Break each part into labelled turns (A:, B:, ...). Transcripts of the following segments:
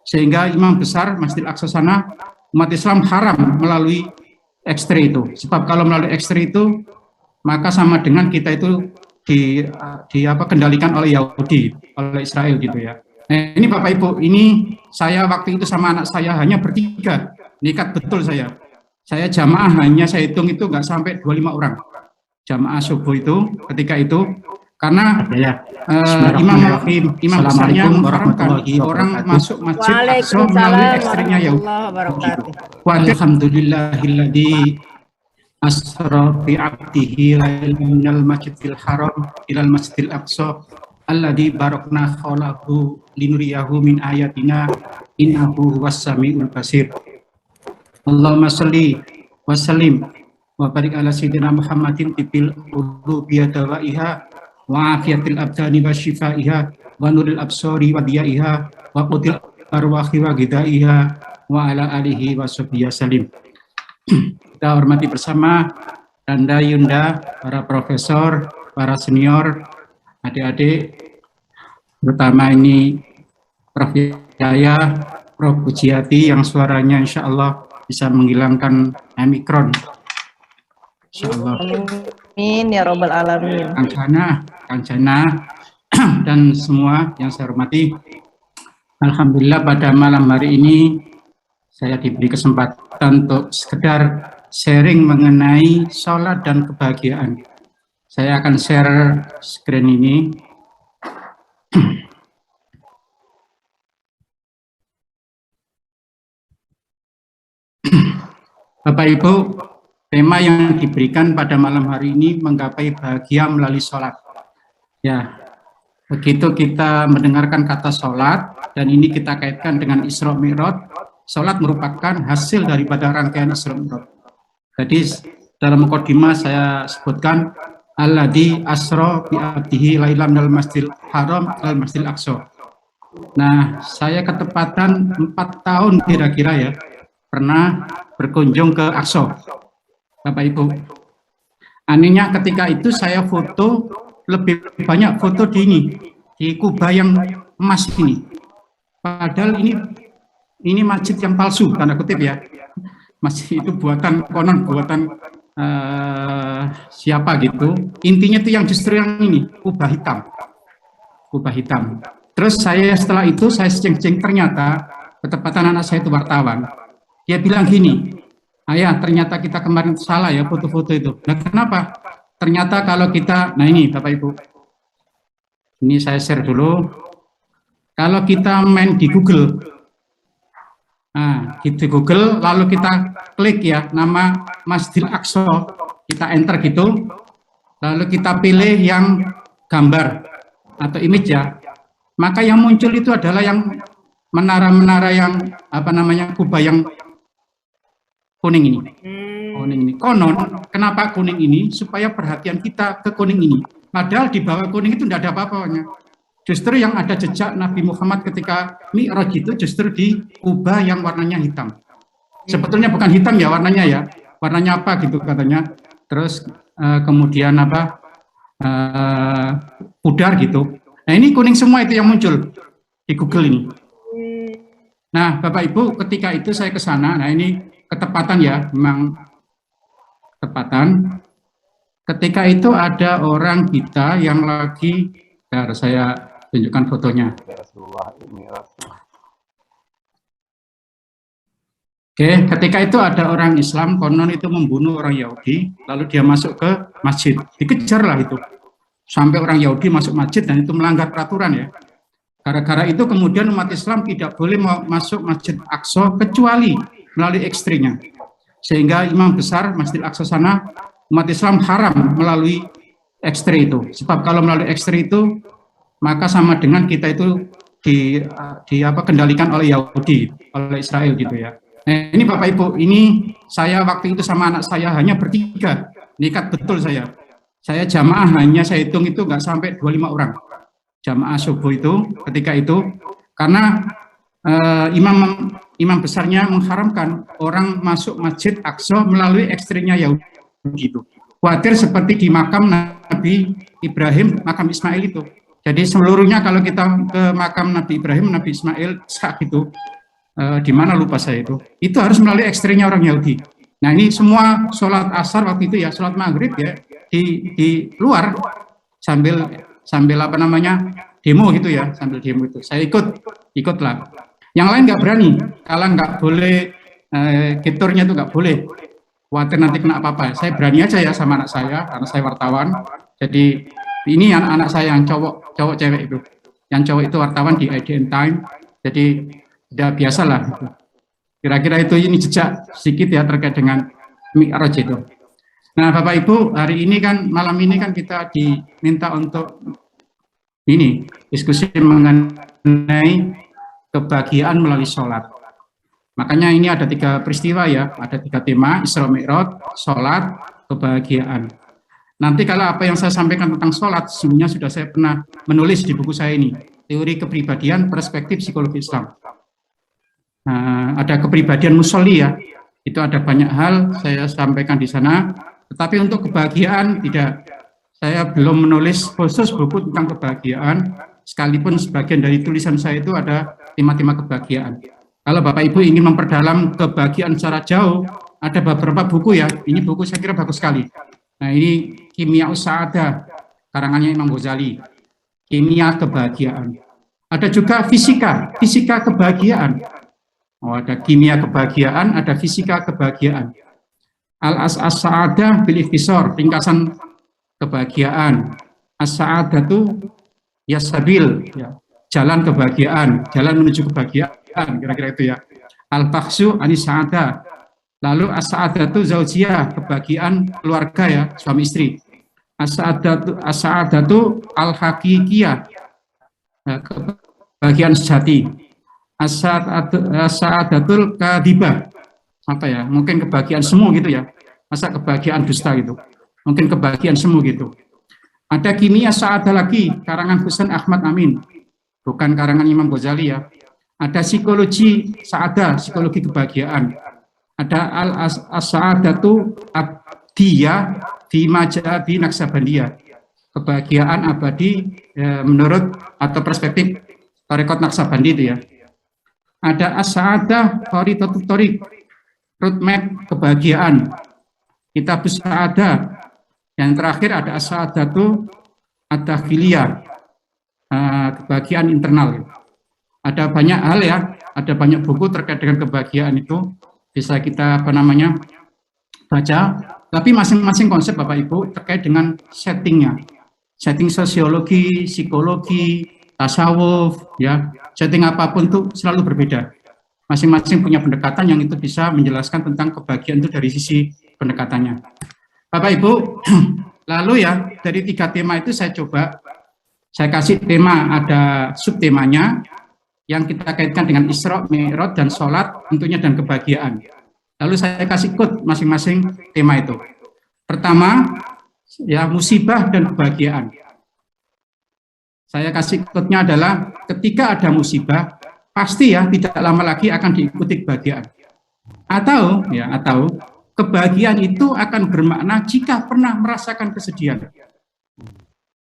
A: sehingga imam besar Masjidil Aqsa sana, umat Islam haram melalui X-ray itu. Sebab kalau melalui X-ray itu maka sama dengan kita itu kendalikan oleh Yahudi, oleh Israel gitu ya. Nah, ini Bapak Ibu, ini saya waktu itu sama anak saya hanya bertiga, nekat betul saya. Saya jamaah hanya saya hitung itu nggak sampai 25 orang. Jamaah subuh itu ketika itu karena imam besarnya mengharamkan orang masuk masjid Aqsa melalui ekstrimnya Yahudi. Alhamdulillahilladzi asra bi 'abdihi minal masjidil haram ilal masjidil aqsa alladzi barakna haulahu linuriyahu min ayatina innahu was-sami'ul basir. Allahumma shalli wa sallim wa barik ala sayyidina Muhammadin tibil ulubiyyah wa iha wa afiyatil abdani wa shifaiha wa nuril absari wa diyaiha wa qutil arwahi wa gidaiha wa ala alihi wa sahbihi salim. Kita hormati bersama Anda Yunda, para profesor, para senior, adik-adik, terutama ini Prof. Yaya, Prof. Pujiati yang suaranya insya Allah bisa menghilangkan Omikron. Insya Allah.
B: Amin ya robbal alamin.
A: Kang Jana, dan semua yang saya hormati. Alhamdulillah pada malam hari ini saya diberi kesempatan untuk sekedar sharing mengenai sholat dan kebahagiaan. Saya akan share screen ini. Bapak Ibu, tema yang diberikan pada malam hari ini menggapai bahagia melalui sholat. Ya, begitu kita mendengarkan kata sholat, dan ini kita kaitkan dengan Isra Mi'raj, sholat merupakan hasil daripada rangkaian Isra Mi'raj. Jadi dalam mukadimah saya sebutkan alladzi asra bi 'abdihi lailan minal masjidil haram ilal masjidil aqsa. Nah, saya ketepatan 4 tahun kira-kira ya pernah berkunjung ke Aqsa, Bapak Ibu. Anehnya ketika itu saya foto lebih banyak foto di Kuba yang emas ini. Padahal ini masjid yang palsu, tanda kutip ya. Masjid itu buatan siapa gitu. Intinya itu yang justru yang ini, Kuba hitam. Kuba hitam. Terus saya setelah itu saya cek ternyata ketepatan anak saya itu wartawan. Dia bilang gini, ayah ternyata kita kemarin salah ya foto-foto itu. Nah kenapa? Ternyata kalau kita, nah ini Bapak Ibu, ini saya share dulu. Kalau kita main di Google, nah di Google lalu kita klik ya nama Masjidil Aqsa, kita enter gitu, lalu kita pilih yang gambar atau image ya, maka yang muncul itu adalah yang menara-menara yang apa namanya Kuba yang kuning ini. Kuning ini. Konon, kenapa kuning ini? Supaya perhatian kita ke kuning ini. Padahal di bawah kuning itu tidak ada apa-apanya. Justru yang ada jejak Nabi Muhammad ketika Mi'raj itu justru di Kuba yang warnanya hitam. Sebetulnya bukan hitam ya warnanya ya. Warnanya apa gitu katanya. Terus kemudian apa? Pudar gitu. Nah ini kuning semua itu yang muncul di Google ini. Nah Bapak Ibu ketika itu saya ke sana, nah ini ketepatan ya, memang ketepatan. Ketika itu ada orang kita yang lagi, saya tunjukkan fotonya. Oke, ketika itu ada orang Islam, konon itu membunuh orang Yahudi, lalu dia masuk ke masjid, dikejar lah itu. Sampai orang Yahudi masuk masjid dan itu melanggar peraturan ya. Gara-gara itu kemudian umat Islam tidak boleh masuk Masjid Aqsa kecuali melalui ekstrinya, sehingga imam besar Masjidil Aqsa sana, umat Islam haram melalui ekstri itu. Sebab kalau melalui ekstri itu maka sama dengan kita itu kendalikan oleh Yahudi, oleh Israel gitu ya. Nah, ini Bapak Ibu, ini saya waktu itu sama anak saya hanya bertiga, nekat betul saya. Saya jamaah hanya saya hitung itu nggak sampai 25 orang. Jamaah subuh itu ketika itu karena imam besarnya mengharamkan orang masuk Masjid Aqsa melalui ekstrinya Yahudi itu. Khawatir seperti di makam Nabi Ibrahim, makam Ismail itu. Jadi seluruhnya kalau kita ke makam Nabi Ibrahim, Nabi Ismail, Ishak itu di mana lupa saya itu harus melalui ekstrinya orang Yahudi. Nah ini semua sholat asar waktu itu ya, sholat maghrib ya di luar sambil apa namanya demo gitu ya, sambil demo itu saya ikutlah. Yang lain nggak berani, kalau nggak boleh geturnya itu nggak boleh, khawatir nanti kena apa-apa. Saya berani aja ya sama anak saya karena saya wartawan. Jadi ini anak-anak saya yang cowok cewek itu, yang cowok itu wartawan di IDN Time. Jadi udah biasa lah. Kira-kira itu ini jejak sedikit ya terkait dengan Mi'raj itu. Nah Bapak Ibu, hari ini kan malam ini kan kita diminta untuk ini diskusi mengenai kebahagiaan melalui sholat. Makanya ini ada 3 peristiwa ya, ada 3 tema, Isra Mi'raj, sholat, kebahagiaan. Nanti kalau apa yang saya sampaikan tentang sholat, sesungguhnya sudah saya pernah menulis di buku saya ini, Teori Kepribadian Perspektif Psikologi Islam. Nah, ada kepribadian musolli ya, itu ada banyak hal saya sampaikan di sana, tetapi untuk kebahagiaan tidak, saya belum menulis khusus buku tentang kebahagiaan, sekalipun sebagian dari tulisan saya itu ada tema-tema kebahagiaan. Kalau Bapak Ibu ingin memperdalam kebahagiaan secara jauh, ada beberapa buku ya, ini buku saya kira bagus sekali. Nah ini Kimia Sa'adah, karangannya Imam Ghazali, Kimia Kebahagiaan. Ada juga fisika kebahagiaan. Oh, ada kimia kebahagiaan, ada fisika kebahagiaan. Al-As-Sa'adah bil Ikhtisar, ringkasan kebahagiaan. As-Sa'adatu Yasabil, ya, jalan kebahagiaan, jalan menuju kebahagiaan, kira-kira itu ya. Al-Fakhsu Anis Sa'adah. Lalu As-Sa'adatu Zaujiyah, kebahagiaan keluarga ya, suami istri. As-Sa'adatu Al-Hakikiyah, kebahagiaan sejati. As-Sa'adatul Kadibah, apa ya, mungkin kebahagiaan semu gitu ya, masa kebahagiaan dusta gitu, mungkin kebahagiaan semu gitu. Ada Kimia Sa'adah lagi, karangan Husain Ahmad Amin, bukan karangan Imam Ghazali ya. Ada Psikologi Sa'adah, psikologi kebahagiaan. Ada Al-Sa'adatu Abdiyah di Majabi Naksabandiyah, kebahagiaan abadi menurut atau perspektif Tarekat Naksabandi itu ya. Ada As-Sa'adah Kharitatut Thoriq, roadmap kebahagiaan. Kitab Sa'adah. Yang terakhir ada As-Sa'adatu Ad-Dakhiliyah, kebahagiaan internal. Ada banyak hal ya, ada banyak buku terkait dengan kebahagiaan itu bisa kita apa namanya baca. Tapi masing-masing konsep Bapak Ibu terkait dengan settingnya, setting sosiologi, psikologi, tasawuf, ya, setting apapun itu selalu berbeda. Masing-masing punya pendekatan yang itu bisa menjelaskan tentang kebahagiaan itu dari sisi pendekatannya. Bapak Ibu, lalu ya dari 3 tema itu saya kasih tema, ada subtemanya yang kita kaitkan dengan Isra, Mi'raj dan sholat tentunya dan kebahagiaan. Lalu saya kasih quote masing-masing tema itu. Pertama, ya musibah dan kebahagiaan. Saya kasih quote-nya adalah ketika ada musibah, pasti ya tidak lama lagi akan diikuti kebahagiaan. Atau kebahagiaan itu akan bermakna jika pernah merasakan kesedihan.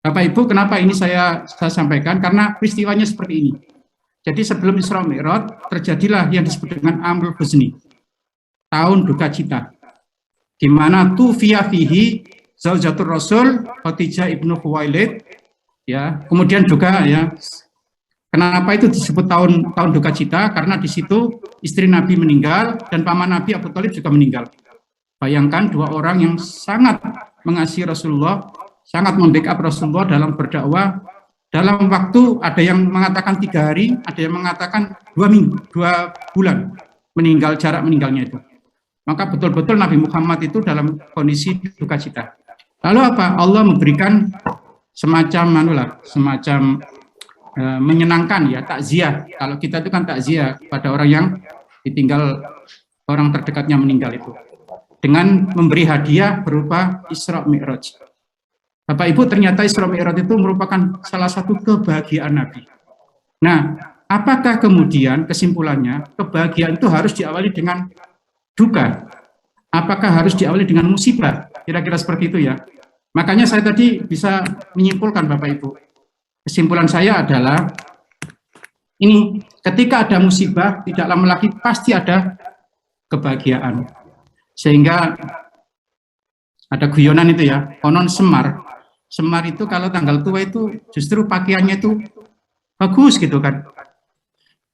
A: Bapak Ibu, kenapa ini saya sampaikan? Karena peristiwanya seperti ini. Jadi sebelum Isra Mi'raj terjadilah yang disebut dengan Amrul Huzni, tahun duka cita, di mana tufiya fihi zaujatur Rasul Khadijah ibnu Khuwailid, ya. Kemudian juga ya, kenapa itu disebut tahun duka cita? Karena di situ istri Nabi meninggal dan paman Nabi Abu Thalib juga meninggal. Bayangkan 2 orang yang sangat mengasihi Rasulullah, sangat membackup Rasulullah dalam berdakwah. Dalam waktu ada yang mengatakan 3 hari, ada yang mengatakan 2 bulan meninggal, jarak meninggalnya itu. Maka betul-betul Nabi Muhammad itu dalam kondisi duka cita. Lalu apa? Allah memberikan semacam menyenangkan ya, takziah. Kalau kita itu kan takziah pada orang yang ditinggal orang terdekatnya meninggal itu, dengan memberi hadiah berupa Isra Mi'raj. Bapak Ibu, ternyata Isra Mi'raj itu merupakan salah satu kebahagiaan Nabi. Nah, apakah kemudian kesimpulannya kebahagiaan itu harus diawali dengan duka? Apakah harus diawali dengan musibah? Kira-kira seperti itu ya. Makanya saya tadi bisa menyimpulkan Bapak Ibu. Kesimpulan saya adalah Ini ketika ada musibah, tidak lama lagi pasti ada kebahagiaan. Sehingga ada guyonan itu ya, konon Semar. Semar itu kalau tanggal tua itu justru pakaiannya itu bagus gitu kan.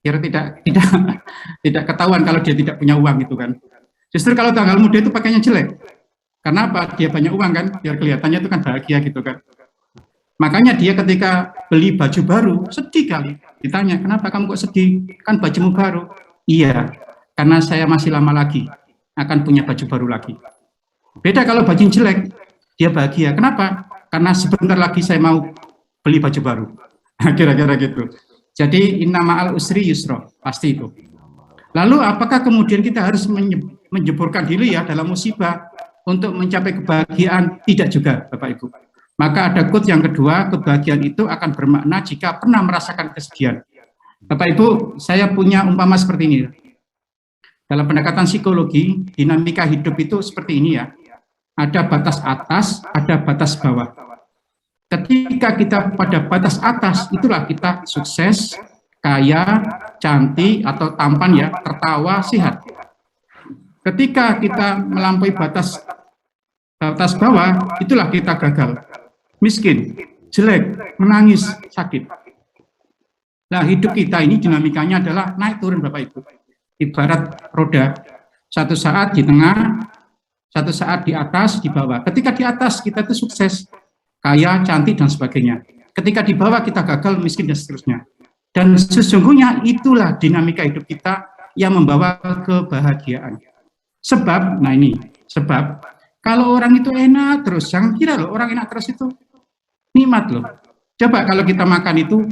A: Biar tidak ketahuan kalau dia tidak punya uang gitu kan. Justru kalau tanggal muda itu pakainya jelek. Karena apa? Dia banyak uang kan, biar kelihatannya itu kan bahagia gitu kan. Makanya dia ketika beli baju baru, sedih kali. Ditanya, kenapa kamu kok sedih? Kan bajumu baru. Iya, karena saya masih lama lagi akan punya baju baru lagi. Beda kalau baju jelek, dia bahagia. Kenapa? Karena sebentar lagi saya mau beli baju baru. Kira-kira gitu. Jadi inna ma'al usri yusra, pasti itu. Lalu apakah kemudian kita harus menjeburkan diri ya dalam musibah untuk mencapai kebahagiaan? Tidak juga, Bapak Ibu. Maka ada quote yang kedua, kebahagiaan itu akan bermakna jika pernah merasakan kesedihan. Bapak Ibu, saya punya umpama seperti ini. Dalam pendekatan psikologi, dinamika hidup itu seperti ini ya. Ada batas atas, ada batas bawah. Ketika kita pada batas atas, itulah kita sukses, kaya, cantik, atau tampan ya, tertawa, sehat. Ketika kita melampaui batas bawah, itulah kita gagal. Miskin, jelek, menangis, sakit. Nah, hidup kita ini dinamikanya adalah naik turun Bapak Ibu. Ibarat roda, satu saat di tengah, satu saat di atas, di bawah. Ketika di atas kita itu sukses, kaya, cantik, dan sebagainya. Ketika di bawah kita gagal, miskin, dan seterusnya. Dan sesungguhnya itulah dinamika hidup kita yang membawa kebahagiaan. Sebab, nah ini, sebab kalau orang itu enak terus, jangan kira loh orang enak terus itu nikmat loh. Coba kalau kita makan itu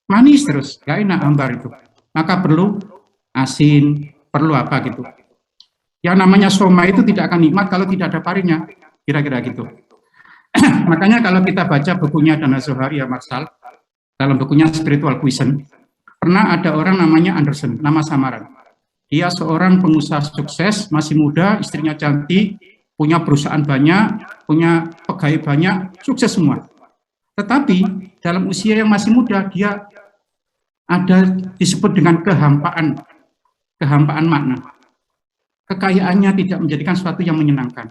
A: manis terus, gak enak, hambar itu. Maka perlu asin, perlu apa gitu. Yang namanya somai itu tidak akan nikmat kalau tidak ada parinya, kira-kira gitu. Makanya kalau kita baca bukunya Dana Zohari ya Marsal, dalam bukunya Spiritual Quotient, pernah ada orang namanya Anderson, nama samaran. Dia seorang pengusaha sukses, masih muda, istrinya cantik, punya perusahaan banyak, punya pegawai banyak, sukses semua. Tetapi dalam usia yang masih muda, dia ada disebut dengan kehampaan makna. Kekayaannya tidak menjadikan sesuatu yang menyenangkan.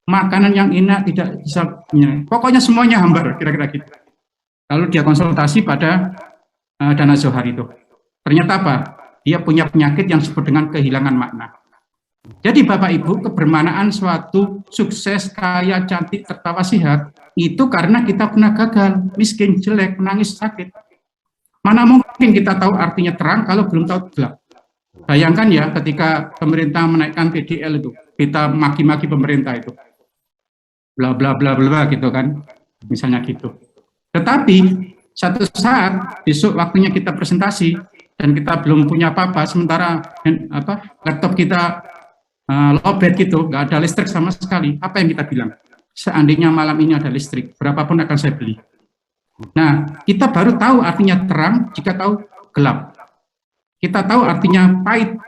A: Makanan yang enak tidak bisa menyenangkan. Pokoknya semuanya hambar, kira-kira gitu. Lalu dia konsultasi pada Dana Zohari itu. Ternyata apa? Dia punya penyakit yang disebut dengan kehilangan makna. Jadi Bapak Ibu, kebermanaan suatu sukses, kaya, cantik, tertawa, sehat, itu karena kita pernah gagal, miskin, jelek, menangis, sakit. Mana mungkin kita tahu artinya terang kalau belum tahu gelap. Bayangkan ya ketika pemerintah menaikkan PDL itu, kita maki-maki pemerintah itu. Bla bla bla bla gitu kan, misalnya gitu. Tetapi satu saat besok waktunya kita presentasi dan kita belum punya apa-apa, sementara laptop kita lowbat gitu, nggak ada listrik sama sekali. Apa yang kita bilang? Seandainya malam ini ada listrik, berapapun akan saya beli. Nah, kita baru tahu artinya terang jika tahu gelap. Kita tahu artinya pahit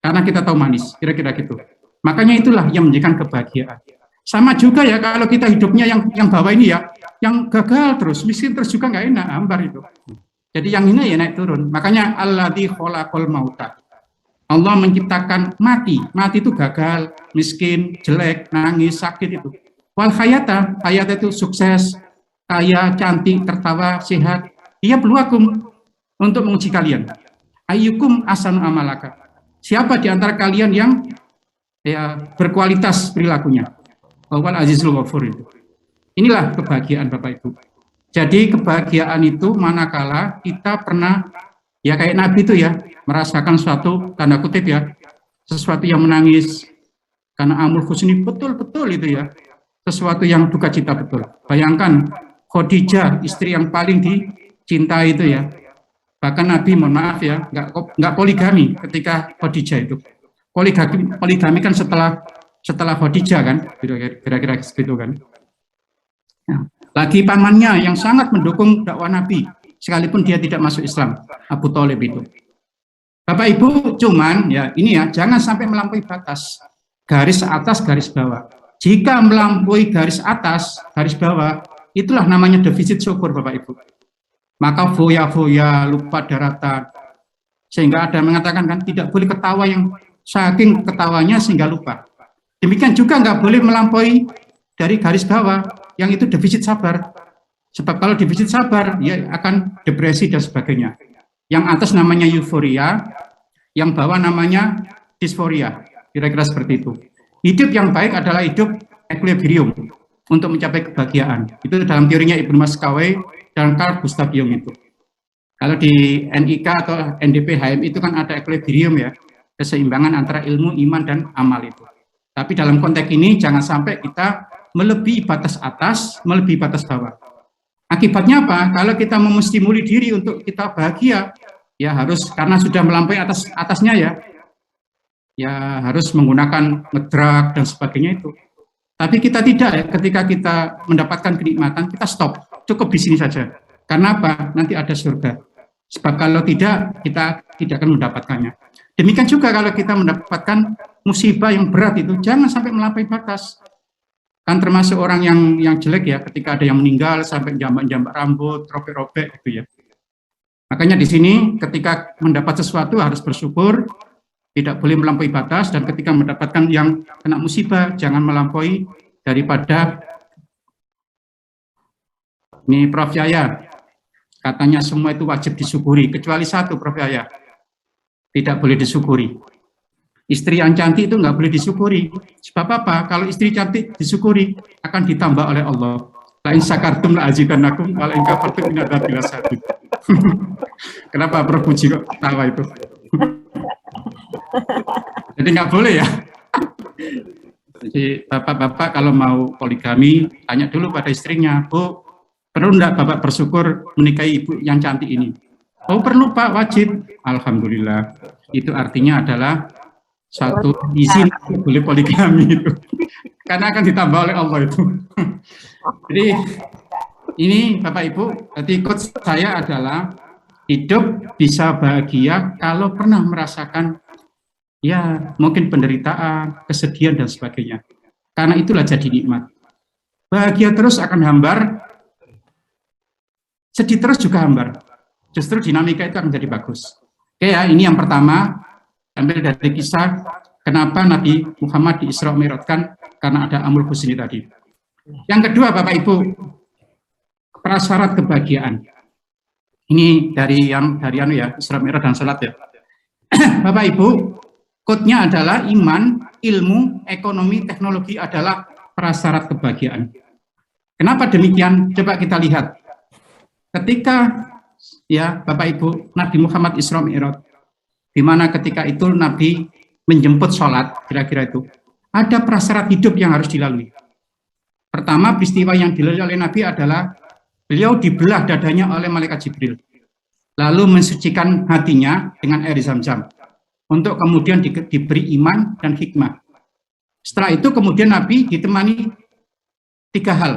A: karena kita tahu manis, kira-kira gitu. Makanya itulah yang menjadikan kebahagiaan. Sama juga ya kalau kita hidupnya yang bawah ini ya, yang gagal terus, miskin terus juga nggak enak, hambar itu. Jadi yang ini ya naik turun. Makanya alladzi khalaqal mauta. Allah menciptakan mati. Mati itu gagal, miskin, jelek, nangis, sakit itu. Wal hayata itu sukses, kaya, cantik, tertawa, sehat. Ia peluakum untuk menguji kalian. Ayyukum asanu amalaka. Siapa di antara kalian yang berkualitas perilakunya? Wal azizul ghafur itu. Inilah kebahagiaan Bapak Ibu. Jadi kebahagiaan itu manakala kita pernah ya kayak Nabi itu ya, merasakan suatu, tanda kutip ya, sesuatu yang menangis, karena amul husni betul-betul itu ya, sesuatu yang duka cita betul. Bayangkan, Khadijah, istri yang paling dicintai itu ya, bahkan Nabi, mohon maaf ya, nggak poligami ketika Khadijah itu. Poligami kan setelah Khadijah kan, kira-kira segitu kan. Nah, lagi pamannya yang sangat mendukung dakwah Nabi, sekalipun dia tidak masuk Islam, Abu Thalib itu. Bapak Ibu, cuman ya ini ya, jangan sampai melampaui batas. Garis atas, garis bawah. Jika melampaui garis atas, garis bawah, itulah namanya defisit syukur Bapak Ibu. maka foya-foya, lupa daratan. Sehingga ada yang mengatakan kan tidak boleh ketawa yang saking ketawanya sehingga lupa. Demikian juga nggak boleh melampaui dari garis bawah, yang itu defisit sabar. Sebab kalau defisit sabar, ya akan depresi dan sebagainya. Yang atas namanya euforia, yang bawah namanya disforia. Kira-kira seperti itu. Hidup yang baik adalah hidup equilibrium untuk mencapai kebahagiaan. Itu dalam teorinya Ibnu Maskawai dan Carl Gustav Jung itu. Kalau di NIK atau NDP HM itu kan ada equilibrium ya, keseimbangan antara ilmu, iman, dan amal itu. Tapi dalam konteks ini jangan sampai kita melebihi batas atas, melebihi batas bawah. Akibatnya apa? Kalau kita memstimuli diri untuk kita bahagia, ya harus karena sudah melampaui atasnya ya harus menggunakan ngedrak dan sebagainya itu. Tapi kita tidak ya, ketika kita mendapatkan kenikmatan, kita stop, cukup di sini saja. Karena apa? Nanti ada surga. Sebab kalau tidak, kita tidak akan mendapatkannya. Demikian juga kalau kita mendapatkan musibah yang berat itu, jangan sampai melampaui batas. Kan termasuk orang yang jelek ya, ketika ada yang meninggal sampai jambak-jambak rambut, robek-robek gitu ya. Makanya di sini ketika mendapat sesuatu harus bersyukur, tidak boleh melampaui batas, dan ketika mendapatkan yang kena musibah, jangan melampaui daripada ini Prof. Yaya. Katanya semua itu wajib disyukuri, kecuali satu Prof. Yaya. Tidak boleh disyukuri. Istri yang cantik itu nggak boleh disyukuri. Sebab apa? Kalau istri cantik disyukuri, akan ditambah oleh Allah. La in syakartum la azidannakum wa la in kafartum inna adzabi lasyadid. Kenapa Prof. Puji kok tawa itu? Jadi nggak boleh ya. Jadi bapak-bapak kalau mau poligami, tanya dulu pada istrinya, Bu, perlu enggak Bapak bersyukur menikahi ibu yang cantik ini? Oh perlu Pak, wajib. Alhamdulillah. Itu artinya adalah satu izin boleh poligami itu. Karena akan ditambah oleh Allah itu. Jadi ini Bapak Ibu, jadi quotes saya adalah hidup bisa bahagia kalau pernah merasakan ya mungkin penderitaan, kesedihan dan sebagainya. Karena itulah jadi nikmat. Bahagia terus akan hambar, sedih terus juga hambar. Justru dinamika itu akan jadi bagus. Oke ya, ini yang pertama, ambil dari kisah kenapa Nabi Muhammad di Isra Mi'rajkan, karena ada Amrul Husni tadi. Yang kedua Bapak Ibu, prasyarat kebahagiaan. Ini dari Isra Mi'raj dan salat ya. Bapak Ibu, quote-nya adalah iman, ilmu, ekonomi, teknologi adalah prasyarat kebahagiaan. Kenapa demikian? Coba kita lihat. Ketika ya Bapak Ibu, Nabi Muhammad Isra Mi'raj, di mana ketika itu Nabi menjemput sholat, kira-kira itu, ada prasyarat hidup yang harus dilalui. Pertama, peristiwa yang dilalui oleh Nabi adalah beliau dibelah dadanya oleh malaikat Jibril, lalu mensucikan hatinya dengan air Zam-Zam, untuk kemudian diberi iman dan hikmah. Setelah itu kemudian Nabi ditemani 3 hal,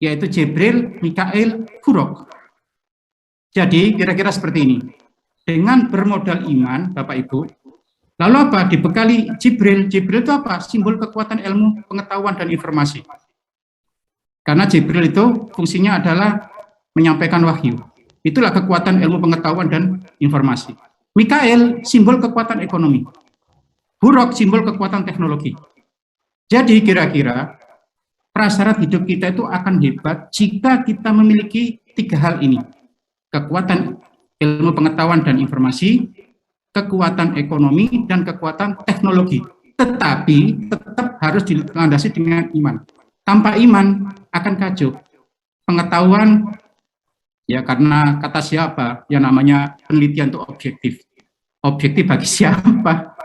A: yaitu Jibril, Mikail, Buraq. Jadi kira-kira seperti ini. Dengan bermodal iman, Bapak Ibu, lalu apa? Dibekali Jibril. Jibril itu apa? Simbol kekuatan ilmu, pengetahuan, dan informasi. Karena Jibril itu fungsinya adalah menyampaikan wahyu. Itulah kekuatan ilmu, pengetahuan, dan informasi. Mikail, simbol kekuatan ekonomi. Buraq, simbol kekuatan teknologi. Jadi kira-kira prasyarat hidup kita itu akan hebat jika kita memiliki 3 hal ini. Kekuatan ilmu, pengetahuan, dan informasi, kekuatan ekonomi, dan kekuatan teknologi. Tetapi tetap harus dilandasi dengan iman. Tanpa iman akan kacau. Pengetahuan, ya karena kata siapa, yang namanya penelitian itu objektif. Objektif bagi siapa?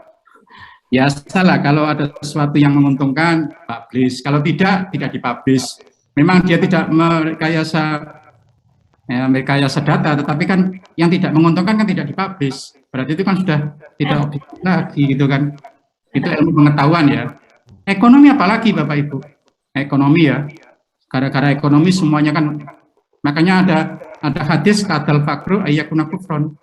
A: Ya salah, kalau ada sesuatu yang menguntungkan, publish. Kalau tidak dipublish. Memang dia tidak merekayasa data, tetapi kan yang tidak menguntungkan kan tidak dipublish. Berarti itu kan sudah tidak objektif lagi gitu kan. Itu ilmu pengetahuan ya. Ekonomi apalagi Bapak Ibu? Ekonomi ya. Gara-gara ekonomi semuanya kan, makanya ada hadis kadal fakru ayyakuna kufron,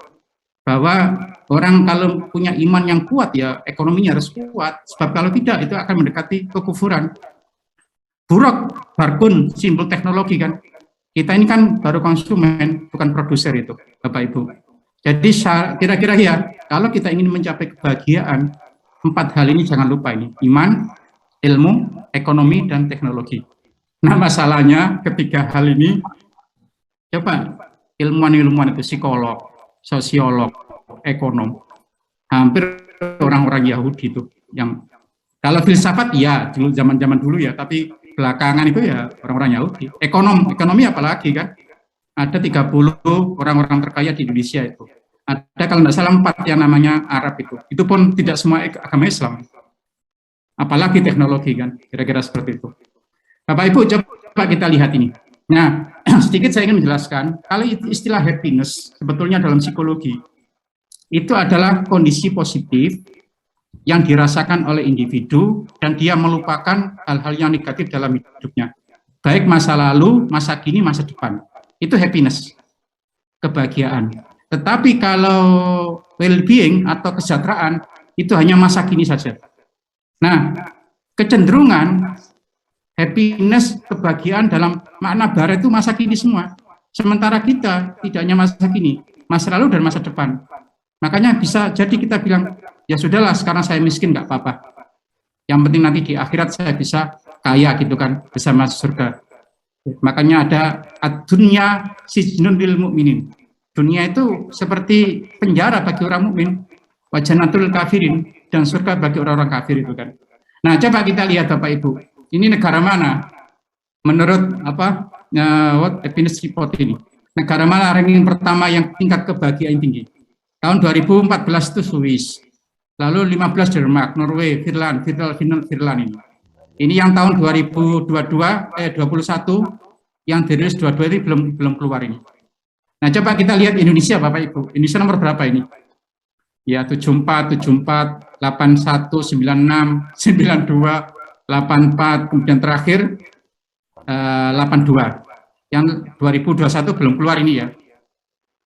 A: bahwa orang kalau punya iman yang kuat ya ekonominya harus kuat, sebab kalau tidak itu akan mendekati kekufuran. Buraq, barkun, simbol teknologi kan. Kita ini kan baru konsumen, bukan produser itu, Bapak Ibu. Jadi kira-kira ya, kalau kita ingin mencapai kebahagiaan, 4 hal ini jangan lupa ini, iman, ilmu, ekonomi, dan teknologi. Nah masalahnya ketiga hal ini, coba ilmuwan-ilmuwan itu, psikolog, sosiolog, ekonom, hampir orang-orang Yahudi itu, yang kalau filsafat ya, dulu zaman-zaman dulu ya, tapi belakangan itu ya orang-orang Yahudi. Ekonomi apalagi kan, ada 30 orang-orang terkaya di Indonesia itu. Ada kalau tidak salah 4 yang namanya Arab itu pun tidak semua agama Islam. Apalagi teknologi kan, kira-kira seperti itu. Bapak Ibu, coba kita lihat ini. Nah, sedikit saya ingin menjelaskan, kalau istilah happiness, sebetulnya dalam psikologi, itu adalah kondisi positif yang dirasakan oleh individu dan dia melupakan hal-hal yang negatif dalam hidupnya. Baik masa lalu, masa kini, masa depan. Itu happiness, kebahagiaan. Tetapi kalau well-being atau kesejahteraan, itu hanya masa kini saja. Nah, kecenderungan happiness, kebahagiaan dalam makna barat itu masa kini semua. Sementara kita tidak hanya masa kini, masa lalu dan masa depan. Makanya bisa jadi kita bilang, ya sudahlah sekarang saya miskin nggak apa-apa. Yang penting nanti di akhirat saya bisa kaya gitu kan, bisa masuk surga. Makanya ada dunia sijnun lil mukminin. Dunia itu seperti penjara bagi orang mukmin, wa jannatul kafirin, dan surga bagi orang-orang kafir itu kan. Nah, coba kita lihat Bapak Ibu. Ini negara mana? Menurut World Happiness Report ini. Negara mana ranking pertama yang tingkat kebahagiaan tinggi? Tahun 2014 itu Swiss. Lalu 15 Denmark, Norway, Finland ini. Ini yang tahun 2021 yang dirilis 22 ini belum keluar ini. Nah, coba kita lihat Indonesia Bapak Ibu. Indonesia nomor berapa ini? Ya 74, 81, 96, 92, 84, kemudian terakhir 82. Yang 2021 belum keluar ini ya.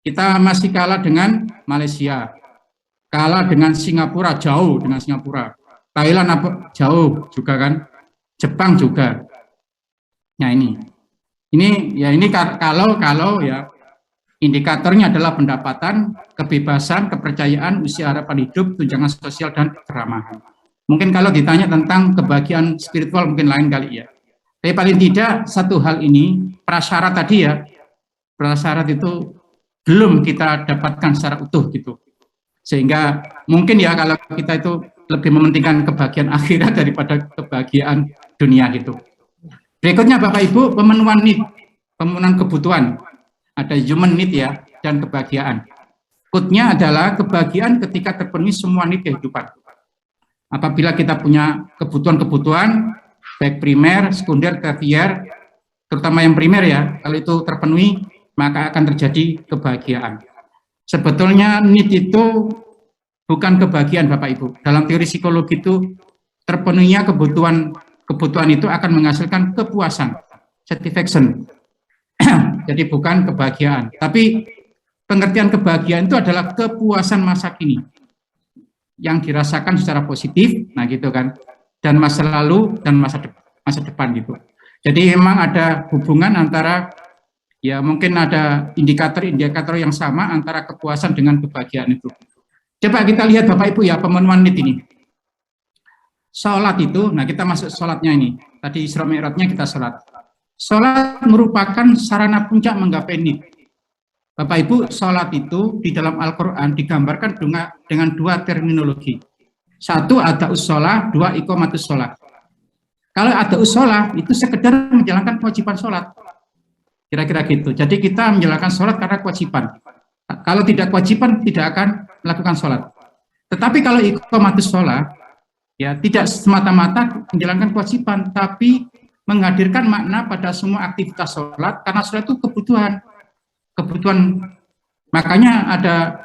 A: Kita masih kalah dengan Malaysia. Kalah dengan Singapura, jauh dengan Singapura. Thailand jauh juga kan. Jepang juga. Nah ini kalau ya indikatornya adalah pendapatan, kebebasan, kepercayaan, usia harapan hidup, tunjangan sosial dan keramahan. Mungkin kalau ditanya tentang kebahagiaan spiritual mungkin lain kali ya. Tapi paling tidak satu hal ini prasyarat tadi ya. Prasyarat itu belum kita dapatkan secara utuh gitu. Sehingga mungkin ya kalau kita itu lebih mementingkan kebahagiaan akhirat daripada kebahagiaan dunia gitu. Berikutnya Bapak Ibu, pemenuhan need, pemenuhan kebutuhan. Ada human need ya, dan kebahagiaan. Quote-nya adalah kebahagiaan ketika terpenuhi semua need kehidupan. Apabila kita punya kebutuhan-kebutuhan, baik primer, sekunder, tersier, terutama yang primer ya, kalau itu terpenuhi, maka akan terjadi kebahagiaan. Sebetulnya need itu bukan kebahagiaan Bapak Ibu. Dalam teori psikologi itu terpenuhinya kebutuhan itu akan menghasilkan kepuasan, satisfaction. Jadi bukan kebahagiaan. Tapi pengertian kebahagiaan itu adalah kepuasan masa kini yang dirasakan secara positif, nah gitu kan. Dan masa lalu dan masa depan gitu. Jadi memang ada hubungan antara ya mungkin ada indikator-indikator yang sama antara kepuasan dengan kebahagiaan itu. Coba kita lihat Bapak Ibu ya pemenuhan need ini. Sholat itu, nah kita masuk sholatnya ini. Tadi Isra Mi'rajnya kita sholat. Sholat merupakan sarana puncak menggapai need. Bapak Ibu, sholat itu di dalam Al-Quran digambarkan dengan dua terminologi. Satu ada'us sholat, dua iqamatus sholat. Kalau ada'us sholat itu sekedar menjalankan kewajiban sholat. Kira-kira gitu. Jadi kita menjalankan sholat karena kewajiban. Kalau tidak kewajiban, tidak akan melakukan sholat. Tetapi kalau iqamatus sholat, ya tidak semata-mata menjalankan kewajiban, tapi menghadirkan makna pada semua aktivitas sholat, karena sholat itu kebutuhan. Makanya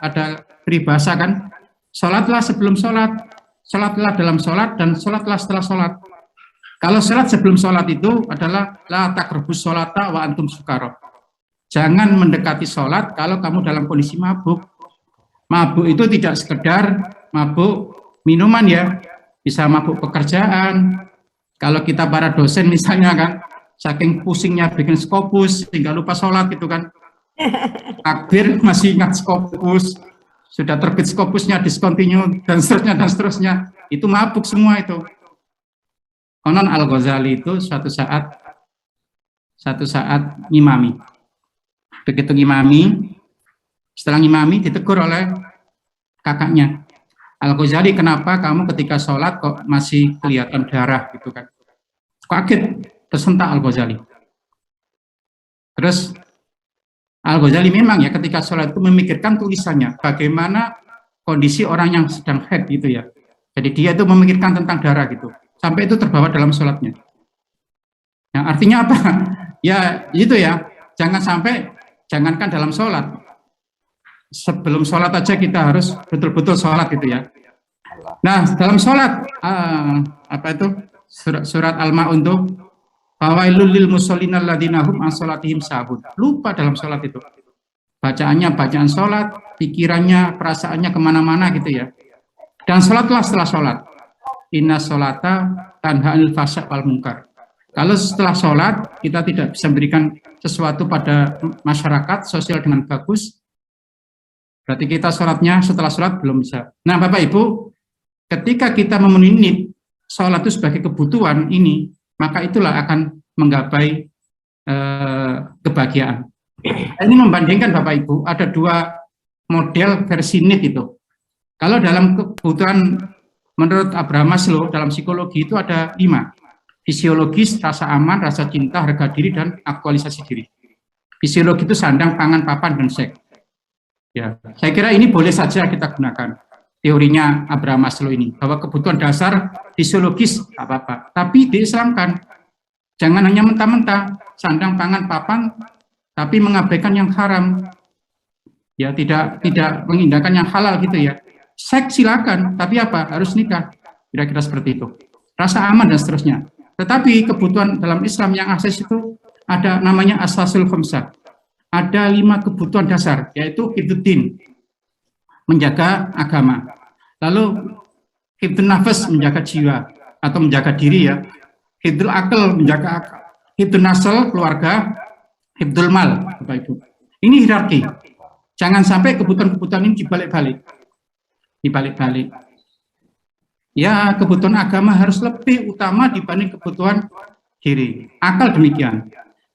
A: ada peribahasa kan, sholatlah sebelum sholat, sholatlah dalam sholat, dan sholatlah setelah sholat. Kalau sholat sebelum sholat itu adalah la taqrabus sholata wa antum sukara. Jangan mendekati sholat kalau kamu dalam kondisi mabuk. Mabuk itu tidak sekedar mabuk minuman ya, bisa mabuk pekerjaan. Kalau kita para dosen misalnya kan, saking pusingnya bikin Scopus sehingga lupa sholat gitu kan. Takbir masih ingat Scopus, sudah terbit Scopusnya discontinue dan seterusnya, itu mabuk semua itu. Konon Al-Ghazali itu suatu saat ngimami. Begitu ngimami, setelah ngimami ditegur oleh kakaknya. Al-Ghazali, kenapa kamu ketika sholat kok masih kelihatan darah gitu kan? Kaget, tersentak Al-Ghazali. Terus Al-Ghazali memang ya ketika sholat itu memikirkan tulisannya, bagaimana kondisi orang yang sedang haid gitu ya. Jadi dia itu memikirkan tentang darah gitu, sampai itu terbawa dalam sholatnya. Nah, artinya apa? Ya itu ya, jangan sampai, jangankan dalam sholat, sebelum sholat aja kita harus betul-betul sholat gitu ya. Nah, dalam sholat, apa itu, surat Al-Ma'un tuh, fawailul lil musallin alladzina hum an sholatihim sahun. Lupa dalam sholat itu. Bacaannya bacaan sholat, pikirannya, perasaannya kemana-mana gitu ya. Dan sholatlah setelah sholat. Inna sholata tanha anil fahsya wal munkar. Kalau setelah sholat kita tidak bisa memberikan sesuatu pada masyarakat sosial dengan bagus, berarti kita sholatnya setelah sholat belum bisa. Nah Bapak Ibu, ketika kita memenuhi sholat itu sebagai kebutuhan ini, maka itulah akan menggapai kebahagiaan. Ini membandingkan Bapak Ibu, ada dua model versi need itu. Kalau dalam kebutuhan menurut Abraham Maslow, dalam psikologi itu ada 5. Fisiologis, rasa aman, rasa cinta, harga diri, dan aktualisasi diri. Fisiologi itu sandang, pangan, papan, dan seks. Ya, saya kira ini boleh saja kita gunakan teorinya Abraham Maslow ini, bahwa kebutuhan dasar fisiologis apa-apa, tapi diislamkan. Jangan hanya mentah-mentah, sandang, pangan, papan, tapi mengabaikan yang haram. Ya, tidak mengindahkan yang halal gitu ya. Seks silakan, tapi apa? Harus nikah. Kira-kira seperti itu. Rasa aman dan seterusnya. Tetapi kebutuhan dalam Islam yang akses itu ada namanya asasul khamsah. Ada 5 kebutuhan dasar, yaitu hifdzuddin, menjaga agama. Lalu hifdzun nafas, menjaga jiwa atau menjaga diri ya. Hifdzul akal, menjaga akal. Hifdzun nasl, keluarga. Hifdzul mal, Bapak Ibu. Ini hierarki. Jangan sampai kebutuhan-kebutuhan ini dibalik-balik. Ya, kebutuhan agama harus lebih utama dibanding kebutuhan diri. Akal demikian.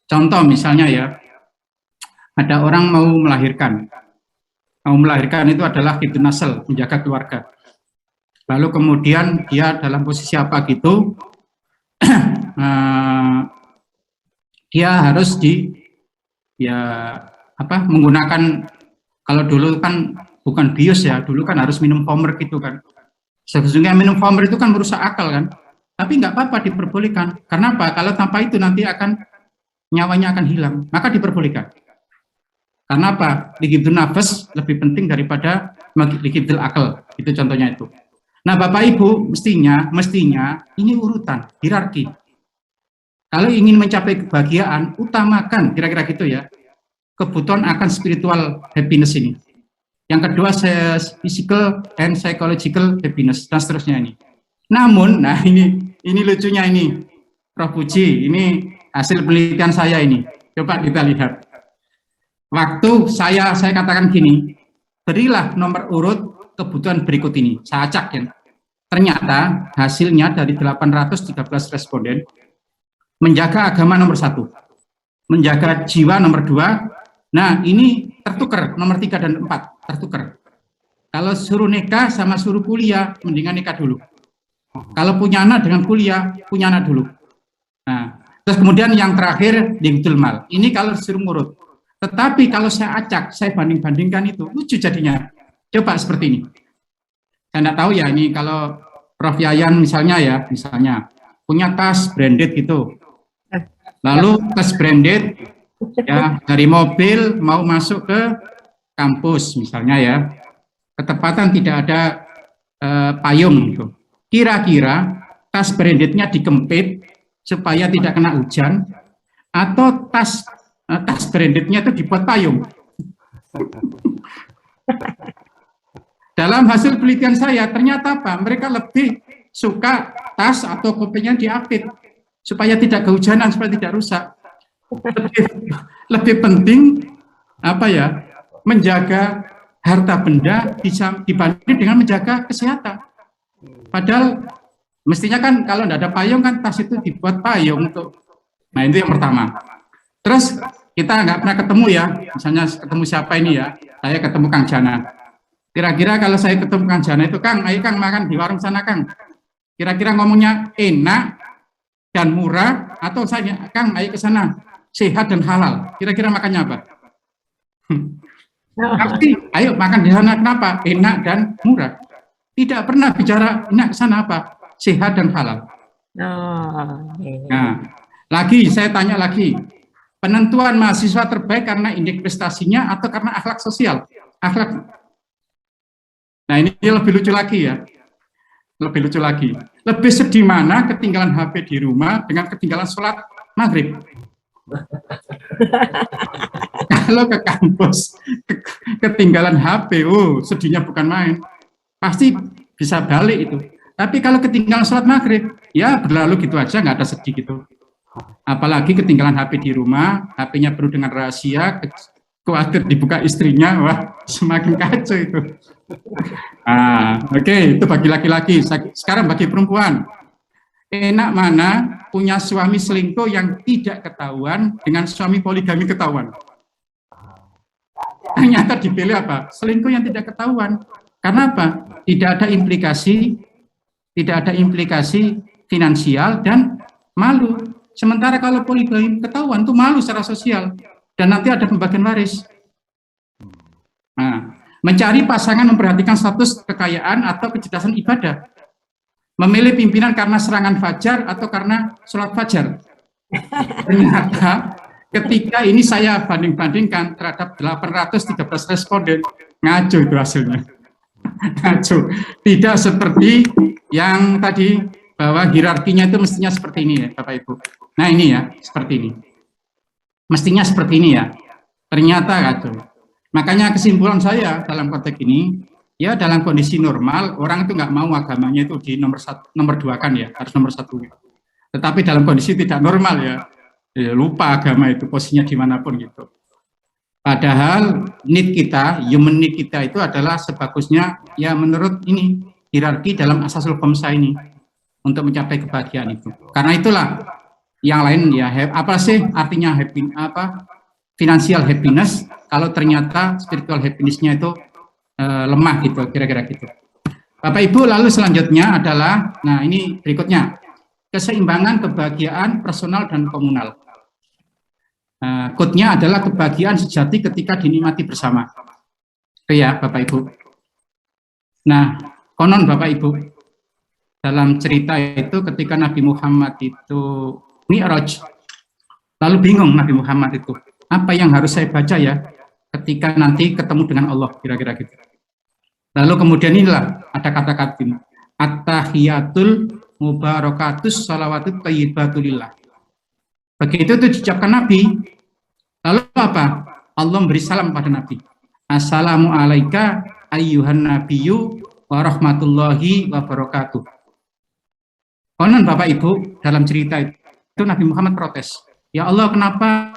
A: Contoh misalnya ya, ada orang mau melahirkan. Mau melahirkan itu adalah hifdzun nasl, menjaga keluarga. Lalu kemudian dia dalam posisi apa gitu, dia harus menggunakan, kalau dulu kan bukan bius ya, dulu kan harus minum Homer gitu kan. Sesungguhnya minum Homer itu kan merusak akal kan, tapi nggak apa-apa, diperbolehkan. Karena apa? Kalau tanpa itu nanti nyawanya akan hilang, maka diperbolehkan. Karena apa? Hifdzun nafas lebih penting daripada hifdzul akal. Itu contohnya itu. Nah, Bapak Ibu, mestinya ini urutan, hierarki. Kalau ingin mencapai kebahagiaan, utamakan kira-kira gitu ya, kebutuhan akan spiritual happiness ini. Yang kedua, physical and psychological happiness, dan seterusnya ini. Namun, nah ini lucunya ini, Prof. Puji, ini hasil penelitian saya ini. Coba kita lihat. Waktu saya katakan gini, berilah nomor urut kebutuhan berikut ini. Saya acak ya. Ternyata hasilnya dari 813 responden, menjaga agama nomor 1, menjaga jiwa nomor 2. Nah, ini tertukar, nomor 3 dan 4 tertukar. Kalau suruh nikah sama suruh kuliah, mendingan nikah dulu. Kalau punya anak dengan kuliah, punya anak dulu. Nah, terus kemudian yang terakhir, hifdzul mal. Ini kalau suruh ngurut. Tetapi kalau saya acak, saya banding-bandingkan itu, lucu jadinya. Coba seperti ini. Saya tidak tahu ya, ini kalau Prof. Yayan misalnya punya tas branded gitu. Lalu tas branded, ya, dari mobil mau masuk ke kampus misalnya ya, ketepatan tidak ada payung gitu. Kira-kira tas brandednya dikempit supaya tidak kena hujan, atau tas brandednya itu dibuat payung. Dalam hasil penelitian saya ternyata apa? Mereka lebih suka tas atau kopinya diapit. supaya tidak kehujanan, supaya tidak rusak. Lebih penting apa ya, menjaga harta benda dibanding dengan menjaga kesehatan. Padahal mestinya kan kalau tidak ada payung kan tas itu dibuat payung untuk. Nah itu yang pertama. Terus kita nggak pernah ketemu ya, misalnya ketemu siapa ini ya, saya ketemu Kang Jana. Kira-kira kalau saya ketemu Kang Jana itu, Kang, ayo Kang makan di warung sana Kang. Kira-kira ngomongnya enak dan murah, atau saya, Kang, ayo ke sana, sehat dan halal. Kira-kira makannya apa? Pasti, ayo makan di sana, kenapa? Enak dan murah. Tidak pernah bicara enak ke sana apa? Sehat dan halal. Nah, lagi saya tanya lagi, penentuan mahasiswa terbaik karena indeks prestasinya atau karena akhlak sosial? Akhlak. Nah ini lebih lucu lagi ya. Lebih lucu lagi. Lebih sedih mana ketinggalan HP di rumah dengan ketinggalan sholat maghrib? Kalau ke kampus ketinggalan HP, sedihnya bukan main. Pasti bisa balik itu. Tapi kalau ketinggalan sholat maghrib, ya berlalu gitu aja, nggak ada sedih gitu. Apalagi ketinggalan HP di rumah, HP-nya penuh dengan rahasia, khawatir dibuka istrinya, wah semakin kacau itu. Oke, itu bagi laki-laki. Sekarang bagi perempuan, enak mana punya suami selingkuh yang tidak ketahuan dengan suami poligami ketahuan? Ternyata dipilih apa? Selingkuh yang tidak ketahuan. Karena apa? Tidak ada implikasi finansial dan malu. Sementara kalau poligami ketahuan itu malu secara sosial dan nanti ada pembagian waris. Nah, mencari pasangan memperhatikan status kekayaan atau kecerdasan ibadah. Memilih pimpinan karena serangan fajar atau karena sholat fajar. Ternyata ketika ini saya banding-bandingkan terhadap 813 responden, ngaco itu hasilnya. Ngaco. Tidak seperti yang tadi, bahwa hierarkinya itu mestinya seperti ini ya Bapak Ibu. Nah ini ya, seperti ini. Mestinya seperti ini ya. Ternyata ngaco. Makanya kesimpulan saya dalam konteks ini, ya dalam kondisi normal, orang itu nggak mau agamanya itu di nomor 2 kan ya, harus nomor 1. Tetapi dalam kondisi tidak normal ya lupa agama itu posisinya dimanapun gitu. Padahal need kita, human need kita itu adalah sebagusnya ya menurut ini, hierarki dalam asasul khamsah ini, untuk mencapai kebahagiaan itu. Karena itulah yang lain ya, apa sih artinya happy, financial happiness, kalau ternyata spiritual happiness-nya itu lemah gitu, kira-kira gitu. Bapak Ibu, lalu selanjutnya adalah, nah ini berikutnya, keseimbangan kebahagiaan personal dan komunal. Quote-nya adalah kebahagiaan sejati ketika dinikmati bersama. Oke ya Bapak Ibu. Nah, konon Bapak Ibu, dalam cerita itu ketika Nabi Muhammad itu Mi'raj, lalu bingung Nabi Muhammad itu, apa yang harus saya baca ya ketika nanti ketemu dengan Allah, kira-kira gitu. Lalu kemudian inilah ada kata-kata ini, at-tahiyatul mubarakatus salawatut thayyibatulillah. Begitu itu diucapkan Nabi, lalu apa? Allah memberi salam pada Nabi. Assalamu alaika ayyuhan nabiyyu wa rahmatullahi wa barakatuh. Konon Bapak Ibu, dalam cerita itu Nabi Muhammad protes. Ya Allah, kenapa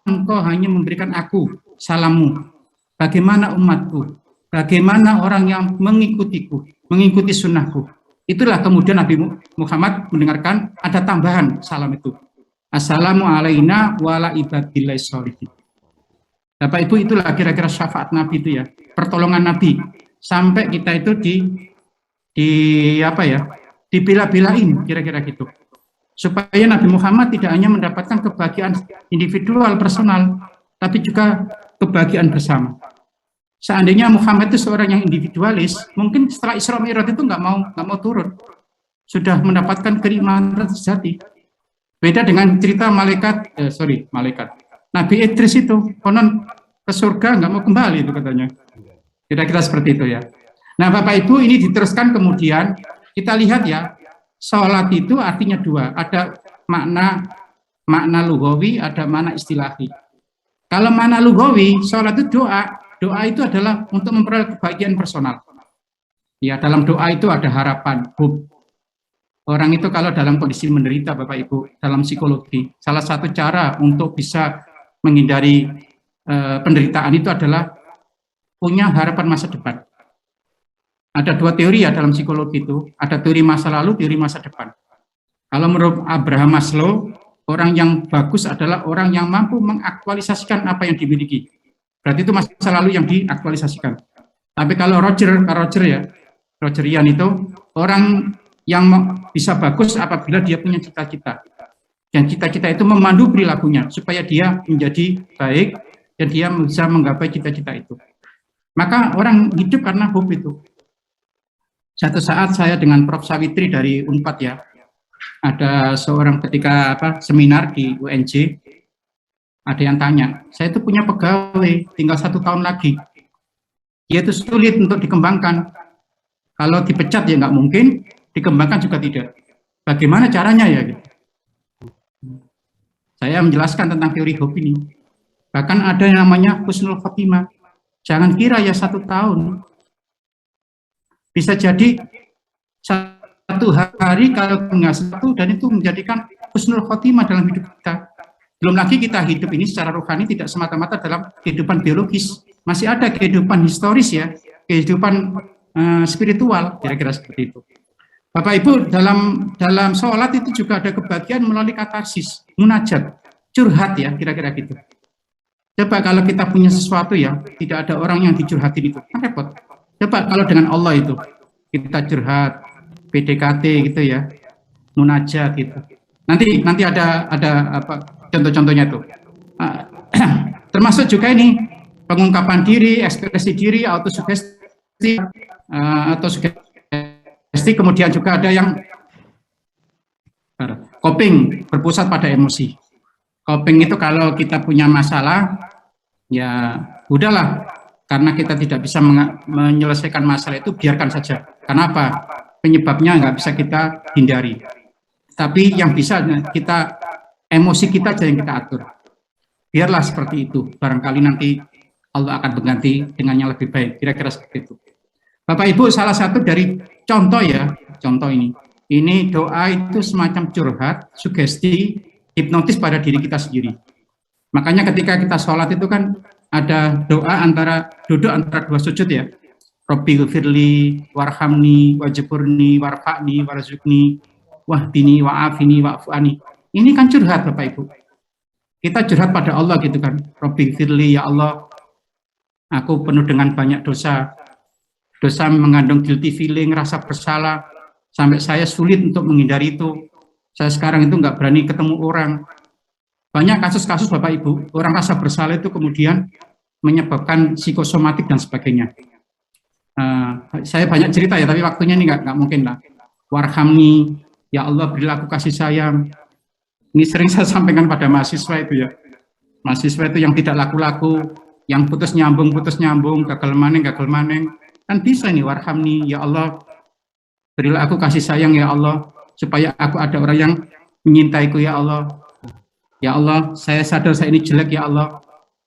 A: engkau hanya memberikan aku salammu? Bagaimana umatku? Bagaimana orang yang mengikutiku, mengikuti sunnahku? Itulah kemudian Nabi Muhammad mendengarkan ada tambahan salam itu. Assalamu alaina wa ala ibadillahi sholihin. Bapak Ibu, itulah kira-kira syafaat Nabi itu ya, pertolongan Nabi sampai kita itu dibela-belain kira-kira gitu. Supaya Nabi Muhammad tidak hanya mendapatkan kebahagiaan individual personal, tapi juga kebahagiaan bersama. Seandainya Muhammad itu seorang yang individualis, mungkin setelah Isra Mi'raj itu nggak mau turun, sudah mendapatkan kenikmatan sejati. Beda dengan cerita malaikat Nabi Idris itu, konon ke surga nggak mau kembali itu katanya. Kira-kira seperti itu ya. Nah Bapak Ibu, ini diteruskan kemudian kita lihat ya, sholat itu artinya dua, ada makna lughawi, ada makna istilahi. Kalau makna lughawi, sholat itu doa itu adalah untuk memperoleh kebahagiaan personal. Ya, dalam doa itu ada harapan, hope. Orang itu kalau dalam kondisi menderita, Bapak Ibu, dalam psikologi, salah satu cara untuk bisa menghindari penderitaan itu adalah punya harapan masa depan. Ada dua teori ya dalam psikologi itu, ada teori masa lalu, teori masa depan. Kalau menurut Abraham Maslow, orang yang bagus adalah orang yang mampu mengaktualisasikan apa yang dimiliki. Berarti itu masa lalu yang diaktualisasikan. Tapi kalau Rogerian itu orang yang bisa bagus apabila dia punya cita-cita. Dan cita-cita itu memandu perilakunya supaya dia menjadi baik dan dia bisa menggapai cita-cita itu. Maka orang hidup karena hope itu. Satu saat saya dengan Prof. Sawitri dari Unpad ya, ada seorang ketika seminar di UNJ, ada yang tanya, saya itu punya pegawai, tinggal 1 tahun lagi. Dia itu sulit untuk dikembangkan. Kalau dipecat ya nggak mungkin, dikembangkan juga tidak. Bagaimana caranya ya? Gitu. Saya menjelaskan tentang teori hope ini. Bahkan ada yang namanya husnul khotimah. Jangan kira ya 1 tahun. Bisa jadi 1 hari kalau nggak 1 dan itu menjadikan husnul khotimah dalam hidup kita. Belum lagi kita hidup ini secara rohani tidak semata-mata dalam kehidupan biologis. Masih ada kehidupan historis ya, kehidupan spiritual, kira-kira seperti itu. Bapak Ibu, dalam sholat itu juga ada kebahagiaan melalui katarsis, munajat, curhat ya, kira-kira gitu. Coba kalau kita punya sesuatu ya, tidak ada orang yang dicurhatin itu, kan repot. Coba kalau dengan Allah itu, kita curhat, PDKT gitu ya, munajat gitu. Nanti ada contoh-contohnya tuh. Termasuk juga ini pengungkapan diri, ekspresi diri, autosugesti, kemudian juga ada yang coping, berpusat pada emosi. Coping itu kalau kita punya masalah, ya udahlah, karena kita tidak bisa menyelesaikan masalah itu, biarkan saja. Kenapa? Penyebabnya nggak bisa kita hindari. Tapi yang bisa kita, emosi kita aja yang kita atur. Biarlah seperti itu. Barangkali nanti Allah akan mengganti dengannya lebih baik. Kira-kira seperti itu. Bapak Ibu, salah satu dari contoh ya, contoh ini. Ini doa itu semacam curhat, sugesti, hipnotis pada diri kita sendiri. Makanya ketika kita sholat itu kan ada doa duduk antara 2 sujud ya. Robbi ghfirli, warhamni, wajburni, warfa'ni, warzukni, wahdini, wa'afini, wa'fu'ani. Ini kan curhat Bapak Ibu. Kita curhat pada Allah gitu kan. Robbi ghfirli, ya Allah, aku penuh dengan banyak dosa. Dosa mengandung guilty feeling, rasa bersalah. Sampai saya sulit untuk menghindari itu. Saya sekarang itu nggak berani ketemu orang. Banyak kasus-kasus Bapak Ibu, orang rasa bersalah itu kemudian menyebabkan psikosomatik dan sebagainya. Saya banyak cerita ya, tapi waktunya ini nggak mungkin lah. Warhamni, ya Allah berilah aku kasih sayang. Ini sering saya sampaikan pada mahasiswa itu ya. Mahasiswa itu yang tidak laku-laku, yang putus nyambung, gagal maneng. Kan bisa nih, warhamni, ya Allah berilah aku kasih sayang ya Allah, supaya aku ada orang yang menyintaiku ya Allah. Ya Allah, saya sadar saya ini jelek ya Allah,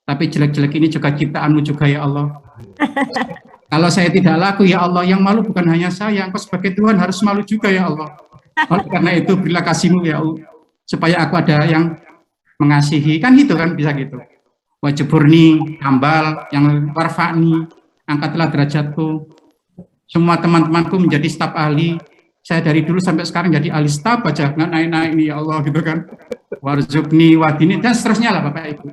A: tapi jelek-jelek ini juga ciptaanmu juga ya Allah. Kalau saya tidak laku ya Allah, yang malu bukan hanya saya, engkau sebagai Tuhan harus malu juga ya Allah. Oleh karena itu berilah kasih-Mu ya Allah, supaya aku ada yang mengasihi, kan gitu kan, bisa gitu. Wajiburni, hambal, yang warfa'ni, angkatlah derajatku. Semua teman-temanku menjadi staf ahli, saya dari dulu sampai sekarang jadi ahli staf aja, nggak naik-naik nih ya Allah gitu kan. Warzukni, wadini, dan seterusnya lah Bapak Ibu.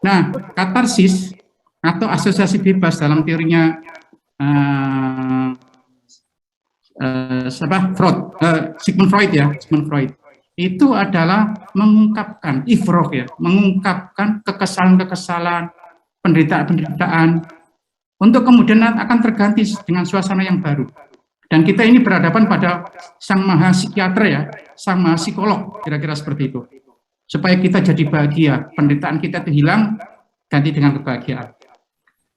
A: Nah, katarsis atau asosiasi bebas dalam teorinya Sigmund Freud ya, itu adalah mengungkapkan ifroh ya, mengungkapkan kekesalan-kekesalan, penderitaan-penderitaan, untuk kemudian akan terganti dengan suasana yang baru. Dan kita ini berhadapan pada sang maha psikiater ya, sang maha psikolog, kira-kira seperti itu. Supaya kita jadi bahagia, penderitaan kita itu hilang, ganti dengan kebahagiaan.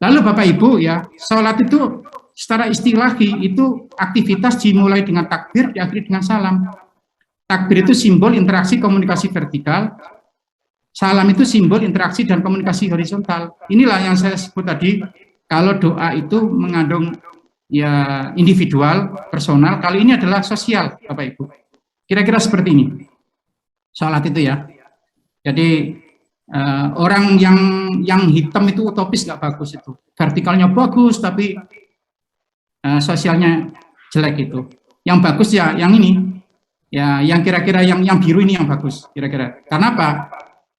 A: Lalu Bapak Ibu ya, sholat itu secara istilahi itu aktivitas dimulai dengan takbir, diakhiri dengan salam. Takbir itu simbol interaksi komunikasi vertikal, salam itu simbol interaksi dan komunikasi horizontal. Inilah yang saya sebut tadi, kalau doa itu mengandung ya individual, personal, kali ini adalah sosial, Bapak Ibu. Kira-kira seperti ini. Sholat itu ya. Jadi orang yang hitam itu utopis nggak bagus itu. Vertikalnya bagus tapi sosialnya jelek itu. Yang bagus ya yang ini. Ya, yang kira-kira yang biru ini yang bagus kira-kira. Karena apa?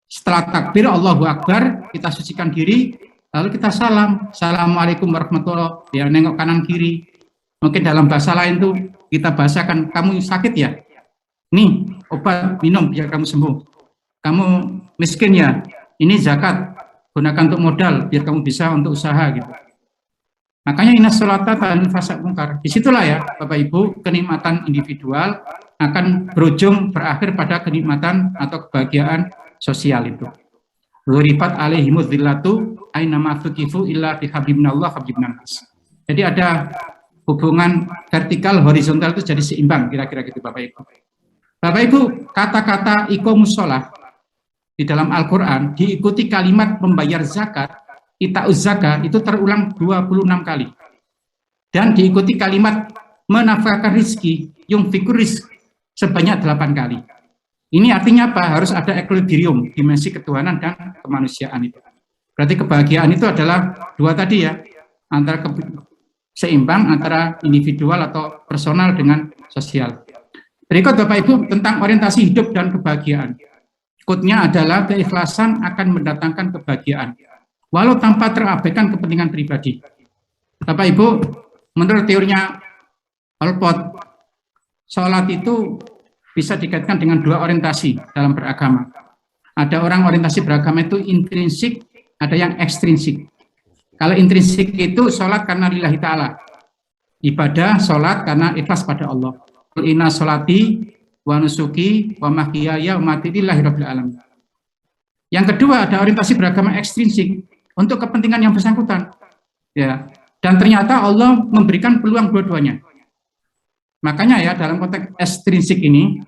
A: Setelah takbir Allahu Akbar, kita sucikan diri, lalu kita salam. Assalamualaikum warahmatullahi wabarakatuh. Ya, nengok kanan kiri. Mungkin dalam bahasa lain tuh kita bahasakan, kamu sakit ya? Nih, obat minum biar kamu sembuh. Kamu miskin ya? Ini zakat. Gunakan untuk modal biar kamu bisa untuk usaha gitu. Makanya inna sholata tanha fahsya'i munkar. Disitulah ya Bapak Ibu, kenikmatan individual akan berujung berakhir pada kenikmatan atau kebahagiaan sosial itu. Ghurifat alaihimudz zillatu aina ma tuqifu illa bihablillah hablilnas. Jadi ada hubungan vertikal horizontal itu jadi seimbang kira-kira gitu Bapak Ibu. Bapak Ibu, kata-kata iqamus shalah di dalam Al-Qur'an diikuti kalimat membayar zakat, ita'uz zakat itu terulang 26 kali. Dan diikuti kalimat menafkahkan rizki, yunfikur rizki sebanyak 8 kali. Ini artinya apa? Harus ada equilibrium, dimensi ketuhanan dan kemanusiaan itu. Berarti kebahagiaan itu adalah dua tadi ya, antara seimbang antara individual atau personal dengan sosial. Berikut Bapak Ibu tentang orientasi hidup dan kebahagiaan. Quote-nya adalah keikhlasan akan mendatangkan kebahagiaan, walau tanpa terabaikan kepentingan pribadi. Bapak Ibu, menurut teorinya Olpot, sholat itu bisa dikaitkan dengan dua orientasi dalam beragama. Ada orang orientasi beragama itu intrinsik, ada yang ekstrinsik. Kalau intrinsik itu sholat karena lillahi ta'ala. Ibadah, sholat karena ikhlas pada Allah. Inna sholati wa nusuki wa mahyaya wa mamati lillahi rabbil alamin. Yang kedua ada orientasi beragama ekstrinsik untuk kepentingan yang bersangkutan. Ya. Dan ternyata Allah memberikan peluang dua-duanya. Makanya ya dalam konteks ekstrinsik ini,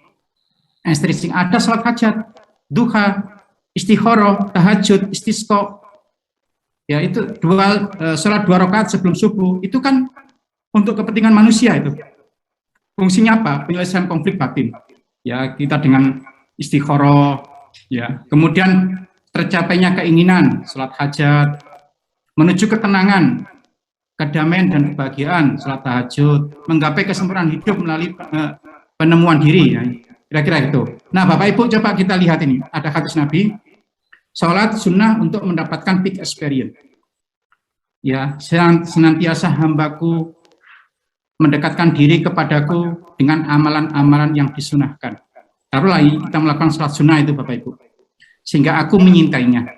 A: ekstrinsik ada sholat hajat, duha, istikharah, tahajud, istisqa. Ya itu sholat 2 rakaat sebelum subuh itu kan untuk kepentingan manusia itu. Fungsinya apa? Penyelesaian konflik batin. Ya kita dengan istikharah, ya kemudian tercapainya keinginan, sholat hajat, menuju ketenangan, kedamaian dan kebahagiaan, sholat tahajud, menggapai kesempurnaan hidup melalui penemuan diri, ya. Kira-kira itu. Nah Bapak Ibu coba kita lihat ini, ada hadis Nabi, sholat sunnah untuk mendapatkan peak experience. Ya, senantiasa hambaku mendekatkan diri kepadaku dengan amalan-amalan yang disunahkan. Taruhlah kita melakukan sholat sunnah itu Bapak Ibu, sehingga aku menyintainya.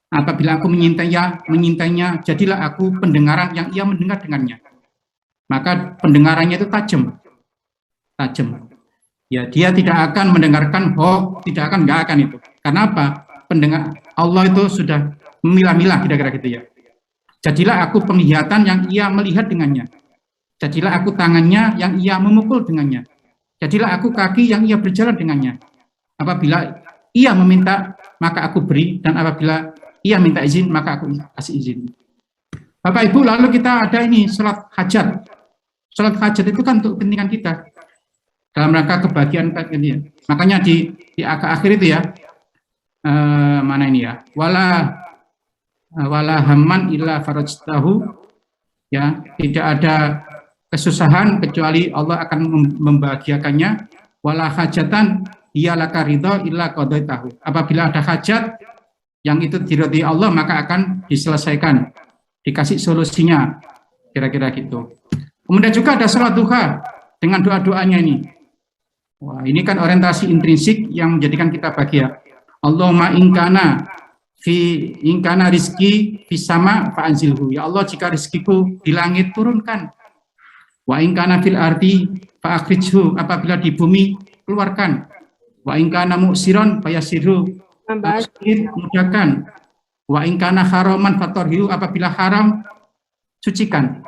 A: Apabila aku menyintainya, jadilah aku pendengaran yang ia mendengar dengannya. Maka pendengarannya itu tajam. Ya, dia tidak akan mendengarkan hoax, nggak akan itu. Karena apa? Pendengar Allah itu sudah memilah-milah kira-kira gitu ya. Jadilah aku penglihatan yang ia melihat dengannya. Jadilah aku tangannya yang ia memukul dengannya. Jadilah aku kaki yang ia berjalan dengannya. Apabila ia meminta, maka aku beri, dan apabila ia minta izin, maka aku kasih izin. Bapak Ibu, lalu kita ada ini sholat hajat. Sholat hajat itu kan untuk kepentingan kita dalam rangka kebahagiaan kita. Makanya di akhir itu ya, mana ini ya, wala hamman illa farajtahu, ya tidak ada kesusahan kecuali Allah akan membahagiakannya. Wala hajatan iyalaka ridho illa qadaitahu. Apabila ada hajat yang itu diridhoi Allah, maka akan diselesaikan, dikasih solusinya, kira-kira gitu. Kemudian juga ada sholat duha dengan doa-doanya ini. Wah, ini kan orientasi intrinsik yang menjadikan kita bahagia. Allahumma ingkana rizki fis sama fa'anzilhu. Ya Allah, jika rizkiku di langit turunkan. Wa ingkana fil ardi fa'akhrijhu. Apabila di bumi keluarkan. Wa ingkana mu'siron fayasirhu. Mudahkan. Wa ingkana haraman fatorhiu. Apabila haram, sucikan.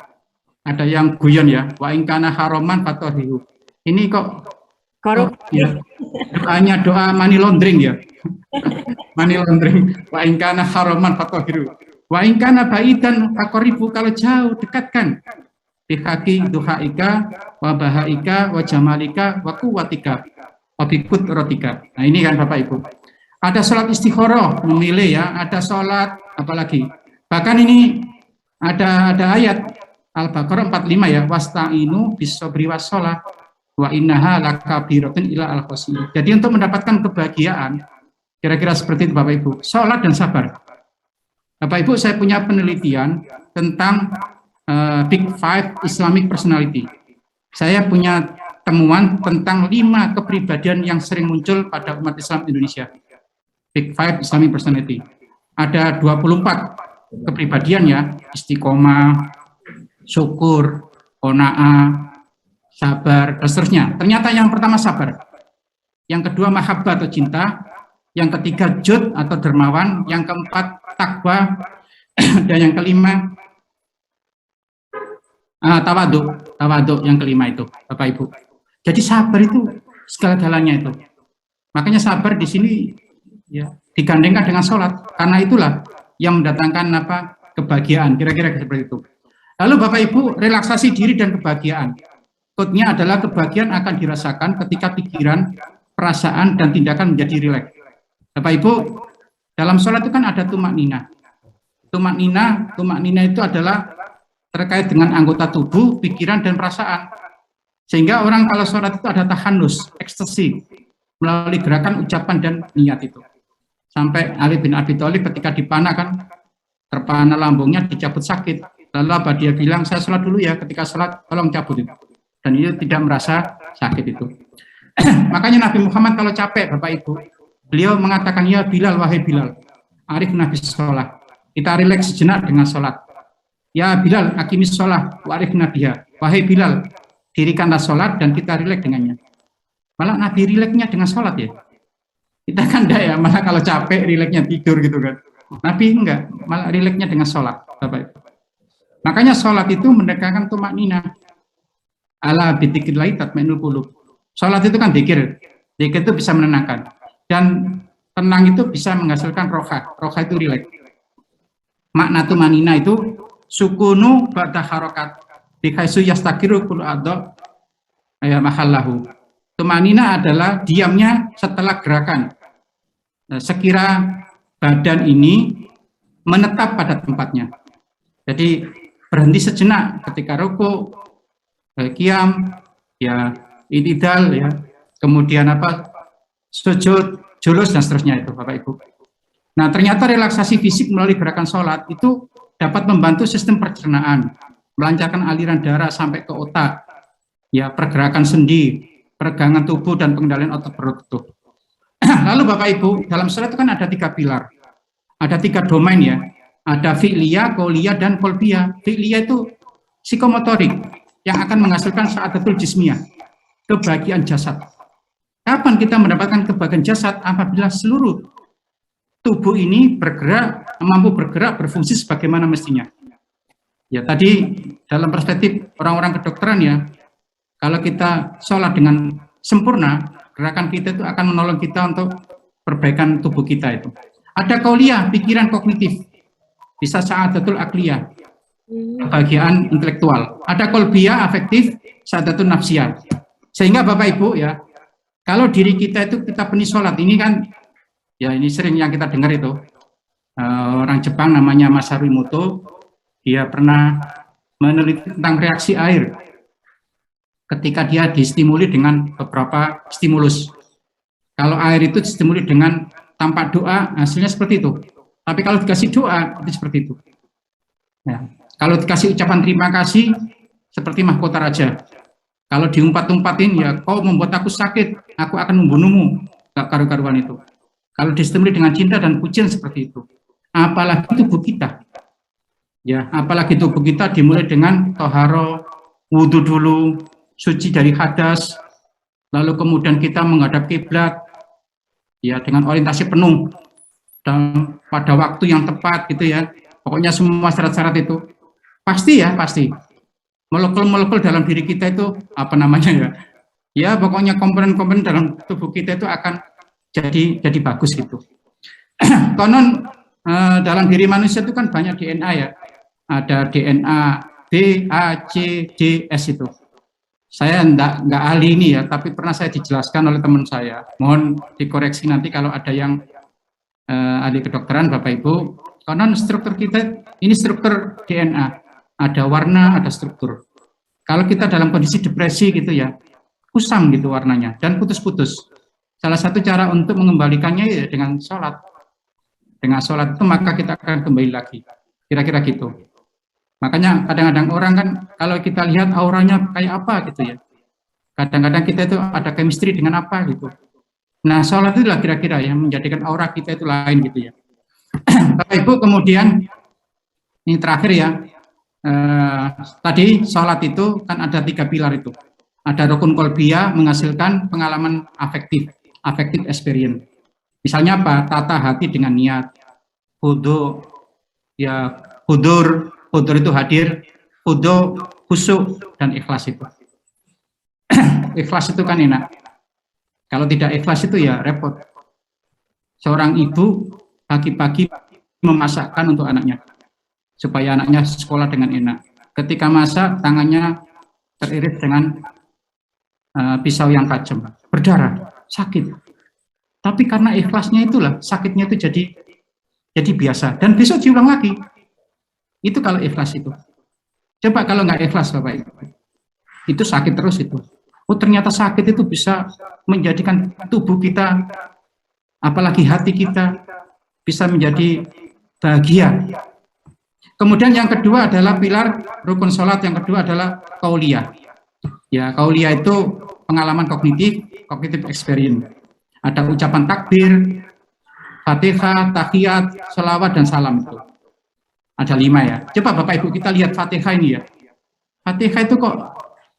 A: Ada yang guyon ya. Wa ingkana haraman fatorhiu. Ini kok ya, doanya doa money laundering ya. Money laundering. Wa ingkana haraman fatorhiu. Wa ingkana baidan fakoribu. Kalau jauh, dekatkan. bihaqi duhaika wa bahaika wa jamalika wa quwwatika wa biqudratika. Nah, ini kan Bapak Ibu. Ada sholat istikharah, memilih ya, ada sholat apalagi. Bahkan ini ada ayat Al-Baqarah 45 ya, wasta'inu bis-sabri was-shalah wa innaha lakabiratun ila al-khosiyah. Jadi untuk mendapatkan kebahagiaan, kira-kira seperti itu Bapak Ibu, sholat dan sabar. Bapak Ibu, saya punya penelitian tentang Big Five Islamic Personality. Saya punya temuan tentang 5 kepribadian yang sering muncul pada umat Islam Indonesia. Big Five Islamic Personality. Ada 24 kepribadian ya, istiqomah, syukur, qanaah, sabar, dan seterusnya. Ternyata yang pertama sabar. Yang kedua mahabbah atau cinta. Yang ketiga jud atau dermawan. Yang keempat takwa. Dan yang kelima tawaduk yang kelima itu Bapak Ibu. Jadi sabar itu segala-galanya itu. Makanya sabar di sini ya digandengkan dengan sholat, karena itulah yang mendatangkan kebahagiaan, kira-kira seperti itu. Lalu Bapak Ibu, relaksasi diri dan kebahagiaan. Quote-nya adalah kebahagiaan akan dirasakan ketika pikiran, perasaan, dan tindakan menjadi rileks. Bapak Ibu, dalam sholat itu kan ada tumak nina. Tumak nina itu adalah terkait dengan anggota tubuh, pikiran, dan perasaan. Sehingga orang kalau sholat itu ada tahanus, ekstasi, melalui gerakan, ucapan, dan niat itu. Sampai Ali bin Abi Thalib ketika dipanah kan, terpana lambungnya dicabut sakit. Lalu apa dia bilang, saya sholat dulu ya, ketika sholat tolong cabut itu. Dan itu tidak merasa sakit itu. Makanya Nabi Muhammad kalau capek Bapak Ibu, beliau mengatakan, ya Bilal, wahai Bilal, arif Nabi sholat. Kita rileks sejenak dengan sholat. Ya Bilal, akimis sholat, warif nabiha. Wahai Bilal, dirikanlah sholat dan kita rileks dengannya. Malah Nabi rileksnya dengan sholat ya. Kita kan enggak ya, malah kalau capek rileksnya tidur gitu kan. Nabi enggak, malah rileksnya dengan sholat. Bapak. Makanya sholat itu mendatangkan tumak nina. Ala bidzikrillah tatma'innul qulub. Sholat itu kan dzikir. Dzikir itu bisa menenangkan. Dan tenang itu bisa menghasilkan roha. Roha itu rileks. Makna tumak nina itu sukunu ba'da harokat bikaisu yastakiru kul adha mahallahu. Tumanina adalah diamnya setelah gerakan. Sekira badan ini menetap pada tempatnya. Jadi berhenti sejenak ketika rukuk, qiyam, ya i'tidal ya, kemudian sujud, julus dan seterusnya itu Bapak Ibu. Nah, ternyata relaksasi fisik melalui gerakan sholat itu dapat membantu sistem pencernaan, melancarkan aliran darah sampai ke otak, ya pergerakan sendi, peregangan tubuh dan pengendalian otot perut itu. Lalu Bapak Ibu, dalam sholat itu kan ada 3 pilar, ada 3 domain ya, ada fi'liyah, qauliyah, dan qalbiyah. Fi'liyah itu psikomotorik yang akan menghasilkan sa'adatul jismiyah, kebahagiaan jasad. Kapan kita mendapatkan kebahagiaan jasad? Apabila seluruh tubuh ini mampu bergerak, berfungsi sebagaimana mestinya. Ya tadi dalam perspektif orang-orang kedokteran ya, kalau kita sholat dengan sempurna, gerakan kita itu akan menolong kita untuk perbaikan tubuh kita itu. Ada qauliyah, pikiran kognitif, bisa sa'adatul akliyah, kebahagiaan intelektual. Ada qalbiyah, afektif, sa'adatul nafsiyah. Sehingga Bapak Ibu ya, kalau diri kita itu kita penuhi sholat, ini kan ya ini sering yang kita dengar itu, orang Jepang namanya Masaru Emoto, dia pernah meneliti tentang reaksi air ketika dia distimuli dengan beberapa stimulus. Kalau air itu distimuli dengan tanpa doa, hasilnya seperti itu. Tapi kalau dikasih doa, itu seperti itu. Ya. Kalau dikasih ucapan terima kasih, seperti mahkota raja. Kalau diumpat-umpatin, ya kau membuat aku sakit, aku akan membunuhmu. Gak karu-karuan itu. Kalau distimuli dengan cinta dan pujian seperti itu. Apalagi tubuh kita. Ya, apalagi tubuh kita dimulai dengan toharo, wudhu dulu, suci dari hadas, lalu kemudian kita menghadap kiblat, ya dengan orientasi penuh dan pada waktu yang tepat gitu ya. Pokoknya semua syarat-syarat itu pasti ya, pasti molekul-molekul dalam diri kita itu ya pokoknya komponen-komponen dalam tubuh kita itu akan jadi bagus gitu. Konon dalam diri manusia itu kan banyak DNA ya, ada DNA B, A, C, D, S itu. Saya enggak ahli ini ya, tapi pernah saya dijelaskan oleh teman saya. Mohon dikoreksi nanti kalau ada yang ahli kedokteran, Bapak Ibu. Karena struktur kita, ini struktur DNA. Ada warna, ada struktur. Kalau kita dalam kondisi depresi gitu ya, kusam gitu warnanya, dan putus-putus. Salah satu cara untuk mengembalikannya ya dengan sholat. Dengan sholat itu maka kita akan kembali lagi. Kira-kira gitu. Makanya kadang-kadang orang kan kalau kita lihat auranya kayak apa gitu ya. Kadang-kadang kita itu ada chemistry dengan apa gitu. Nah sholat itulah kira-kira yang menjadikan aura kita itu lain gitu ya. Bapak Ibu kemudian ini terakhir ya. Tadi sholat itu kan ada 3 pilar itu. Ada rukun kolbiyah menghasilkan pengalaman affective experience. Misalnya apa? Tata hati dengan niat. Hudu ya hudur itu hadir, hudu, khusyuk, dan ikhlas itu. Ikhlas itu kan enak. Kalau tidak ikhlas itu ya repot. Seorang ibu pagi-pagi memasakkan untuk anaknya, supaya anaknya sekolah dengan enak. Ketika masak, tangannya teriris dengan pisau yang tajam, berdarah, sakit. Tapi karena ikhlasnya itulah, sakitnya itu jadi biasa. Dan besok diulang lagi. Itu kalau ikhlas itu. Coba kalau nggak ikhlas Bapak Ibu, itu sakit terus itu. Oh ternyata sakit itu bisa menjadikan tubuh kita, apalagi hati kita, bisa menjadi bahagia. Kemudian yang kedua adalah pilar rukun sholat, yang kedua adalah qauliyah. Ya, qauliyah itu pengalaman kognitif experience. Ada ucapan takbir, Fatihah, tahiyat, sholawat, dan salam itu. Ada 5 ya. Coba Bapak Ibu kita lihat Fatihah ini ya. Fatihah itu kok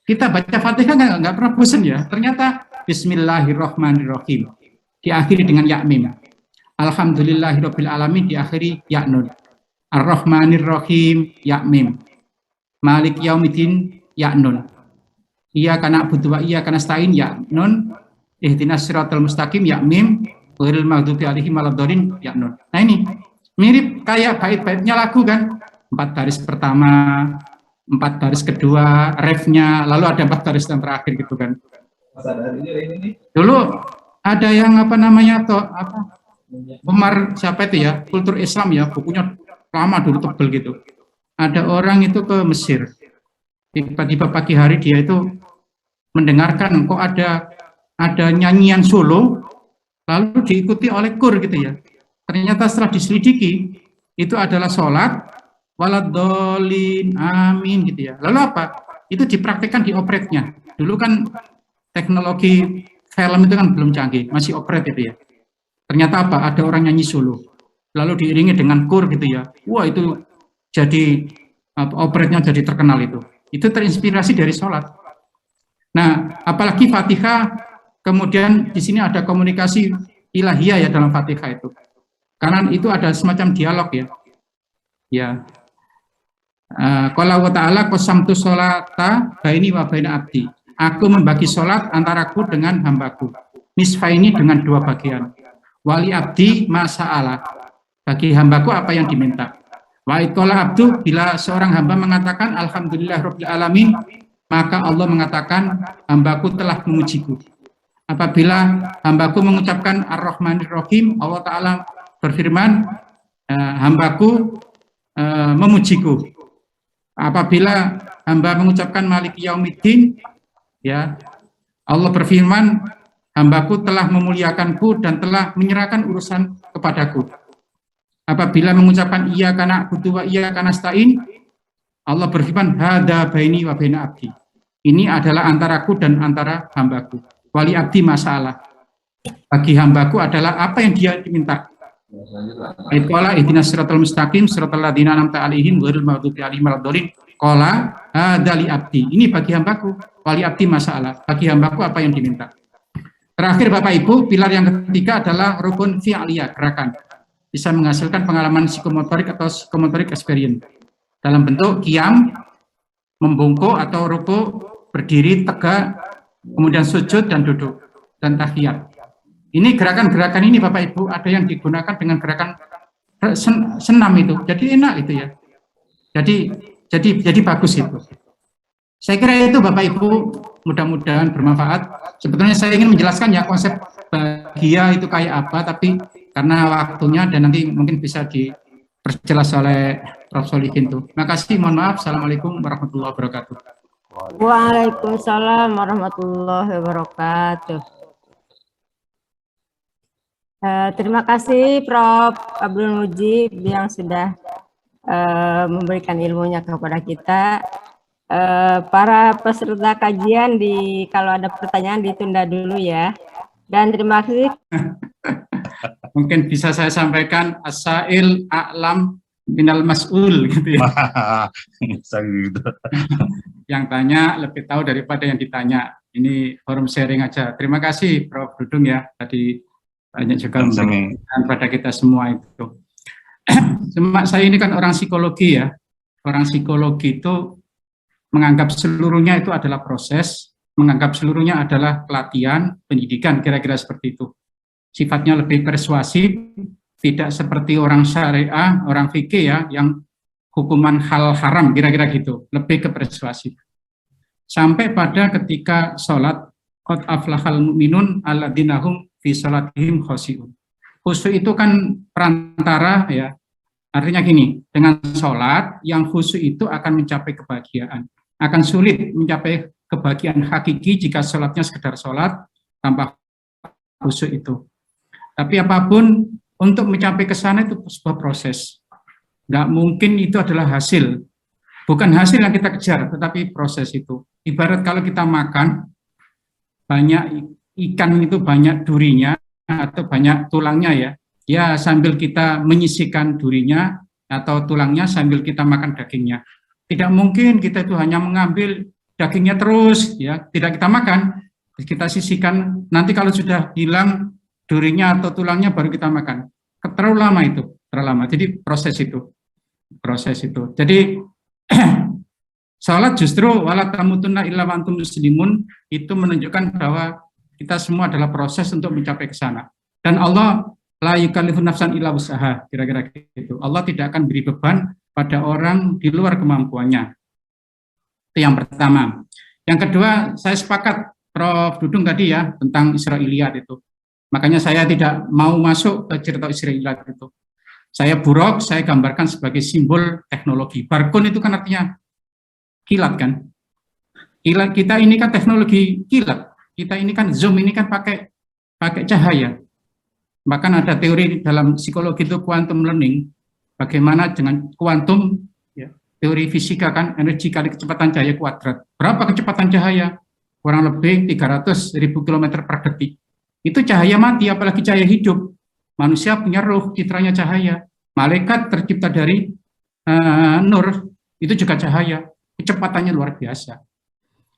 A: kita baca Fatihah nggak pernah bosan ya. Ternyata Bismillahirrahmanirrahim diakhiri dengan ya mim. Alhamdulillahirabbil alamin diakhiri ya nun. Ar-Rahmanirrahim ya mim. Malik yaumiddin ya nun. Iyyaka na'budu wa iyyaka nasta'in ya nun. Ihdinas siratal mustaqim ya mim. Ghairil maghdubi alaihim waladdallin ya nun. Nah ini mirip kayak bait-baitnya lagu kan, 4 baris pertama, 4 baris kedua, refnya, lalu ada 4 baris yang terakhir gitu kan. Dulu ada yang apa namanya Umar siapa itu ya, kultur Islam ya, bukunya lama dulu tebel gitu. Ada orang itu ke Mesir, tiba-tiba pagi hari dia itu mendengarkan kok ada nyanyian solo, lalu diikuti oleh kur gitu ya. Ternyata setelah diselidiki itu adalah sholat waladolin amin gitu ya. Lalu apa? Itu dipraktikkan di opretnya. Dulu kan teknologi film itu kan belum canggih, masih operet itu ya. Ternyata apa? Ada orang nyanyi solo, lalu diiringi dengan kur gitu ya. Wah itu jadi opretnya jadi terkenal itu. Itu terinspirasi dari sholat. Nah, apalagi Fatihah, kemudian di sini ada komunikasi ilahiyah ya dalam Fatihah itu. Karena itu ada semacam dialog ya. Ya. Qala wa ta'ala qasamtu sholata baini wa baina abdi. Aku membagi sholat antaraku dengan hambaku. Nisfaini dengan 2 bagian. Wali abdi masa'ala. Bagi hambaku apa yang diminta. Wa itola abdu, bila seorang hamba mengatakan alhamdulillahirabbil alamin, maka Allah mengatakan hambaku telah memujiku. Apabila hambaku mengucapkan ar-Rahmanir-Rahim, Allah Ta'ala berfirman, hambaku memujiku. Apabila hamba mengucapkan Maliki Yaumiddin, ya Allah berfirman, hambaku telah memuliakanku dan telah menyerahkan urusan kepadaku. Apabila mengucapkan iyyaka na'budu wa iyyaka nasta'in, Allah berfirman, hada baini wa baina abdi. Ini adalah antaraku dan antara hambaku. Wali abdi masalah. Bagi hambaku adalah apa yang dia diminta. Qala ihdinas siratal mustaqim siratal ladzina an'amta 'alaihim ghairil maghdubi 'alaihim waladdallin. Qala hadzali abdi. Ini bagi hambaku, wali abdi masalah. Bagi hambaku apa yang diminta. Terakhir Bapak Ibu, pilar yang ketiga adalah rukun fi'liyah, gerakan. Bisa menghasilkan pengalaman psikomotorik atau psikomotorik experience. Dalam bentuk qiyam, membungkuk atau ruku, berdiri, tegak, kemudian sujud dan duduk dan tahiyat. Ini gerakan-gerakan ini Bapak Ibu ada yang digunakan dengan gerakan senam itu. Jadi enak itu ya. Jadi Jadi bagus itu. Saya kira itu Bapak Ibu, mudah-mudahan bermanfaat. Sebetulnya saya ingin menjelaskan ya konsep bahagia itu kayak apa, tapi karena waktunya dan nanti mungkin bisa diperjelas oleh Prof. Solihin tuh. Terima kasih, mohon maaf. Assalamualaikum warahmatullahi wabarakatuh.
C: Waalaikumsalam warahmatullahi wabarakatuh. Terima kasih Prof. Abdul Mujib yang sudah memberikan ilmunya kepada kita. Para peserta kajian, kalau ada pertanyaan ditunda dulu ya. Dan terima kasih.
A: Mungkin bisa saya sampaikan asail a'lam minal mas'ul gitu ya. Yang tanya lebih tahu daripada yang ditanya. Ini forum sharing aja. Terima kasih Prof. Dudung ya. Tadi banyak juga memberikan pada kita semua itu. Cuma saya ini kan orang psikologi ya. Orang psikologi itu menganggap seluruhnya itu adalah proses, menganggap seluruhnya adalah pelatihan, pendidikan, kira-kira seperti itu. Sifatnya lebih persuasif, tidak seperti orang syariah, orang fikih ya, yang hukuman hal haram, kira-kira gitu, lebih ke persuasif. Sampai pada ketika sholat, qad aflahal mu'minun alladzina hum fi sholatihim khoshi'un. Khusyuk itu kan perantara ya, artinya gini, dengan sholat yang khusyuk itu akan mencapai kebahagiaan. Akan sulit mencapai kebahagiaan hakiki jika sholatnya sekedar sholat tanpa khusyuk itu. Tapi apapun untuk mencapai ke sana itu sebuah proses. Nggak mungkin itu adalah hasil. Bukan hasil yang kita kejar, tetapi proses itu. Ibarat kalau kita makan, banyak ikan itu banyak durinya atau banyak tulangnya ya. Ya sambil kita menyisihkan durinya atau tulangnya sambil kita makan dagingnya. Tidak mungkin kita itu hanya mengambil dagingnya terus, ya tidak kita makan, kita sisihkan. Nanti kalau sudah hilang durinya atau tulangnya baru kita makan. Terlalu lama itu, terlalu lama. Jadi proses itu. Jadi salat justru wala tamutunna illa wa antum muslimun itu menunjukkan bahwa kita semua adalah proses untuk mencapai ke sana. Dan Allah la yukallifu nafsan illa wus'aha, kira-kira gitu. Allah tidak akan beri beban pada orang di luar kemampuannya. Itu yang pertama. Yang kedua, saya sepakat Prof. Dudung tadi ya tentang Israiliyat itu. Makanya saya tidak mau masuk ke cerita Israiliyat itu. Saya buruk, saya gambarkan sebagai simbol teknologi. Barkun itu kan artinya kilat kan. Kilat kita ini kan teknologi kilat. Kita ini kan zoom ini kan pakai cahaya. Bahkan ada teori dalam psikologi itu quantum learning. Bagaimana dengan kuantum, ya, teori fisika kan, energi kali kecepatan cahaya kuadrat. Berapa kecepatan cahaya? Kurang lebih 300.000 km per detik. Itu cahaya mati, apalagi cahaya hidup. Manusia punya ruh, citranya cahaya. Malaikat tercipta dari nur, itu juga cahaya. Kecepatannya luar biasa.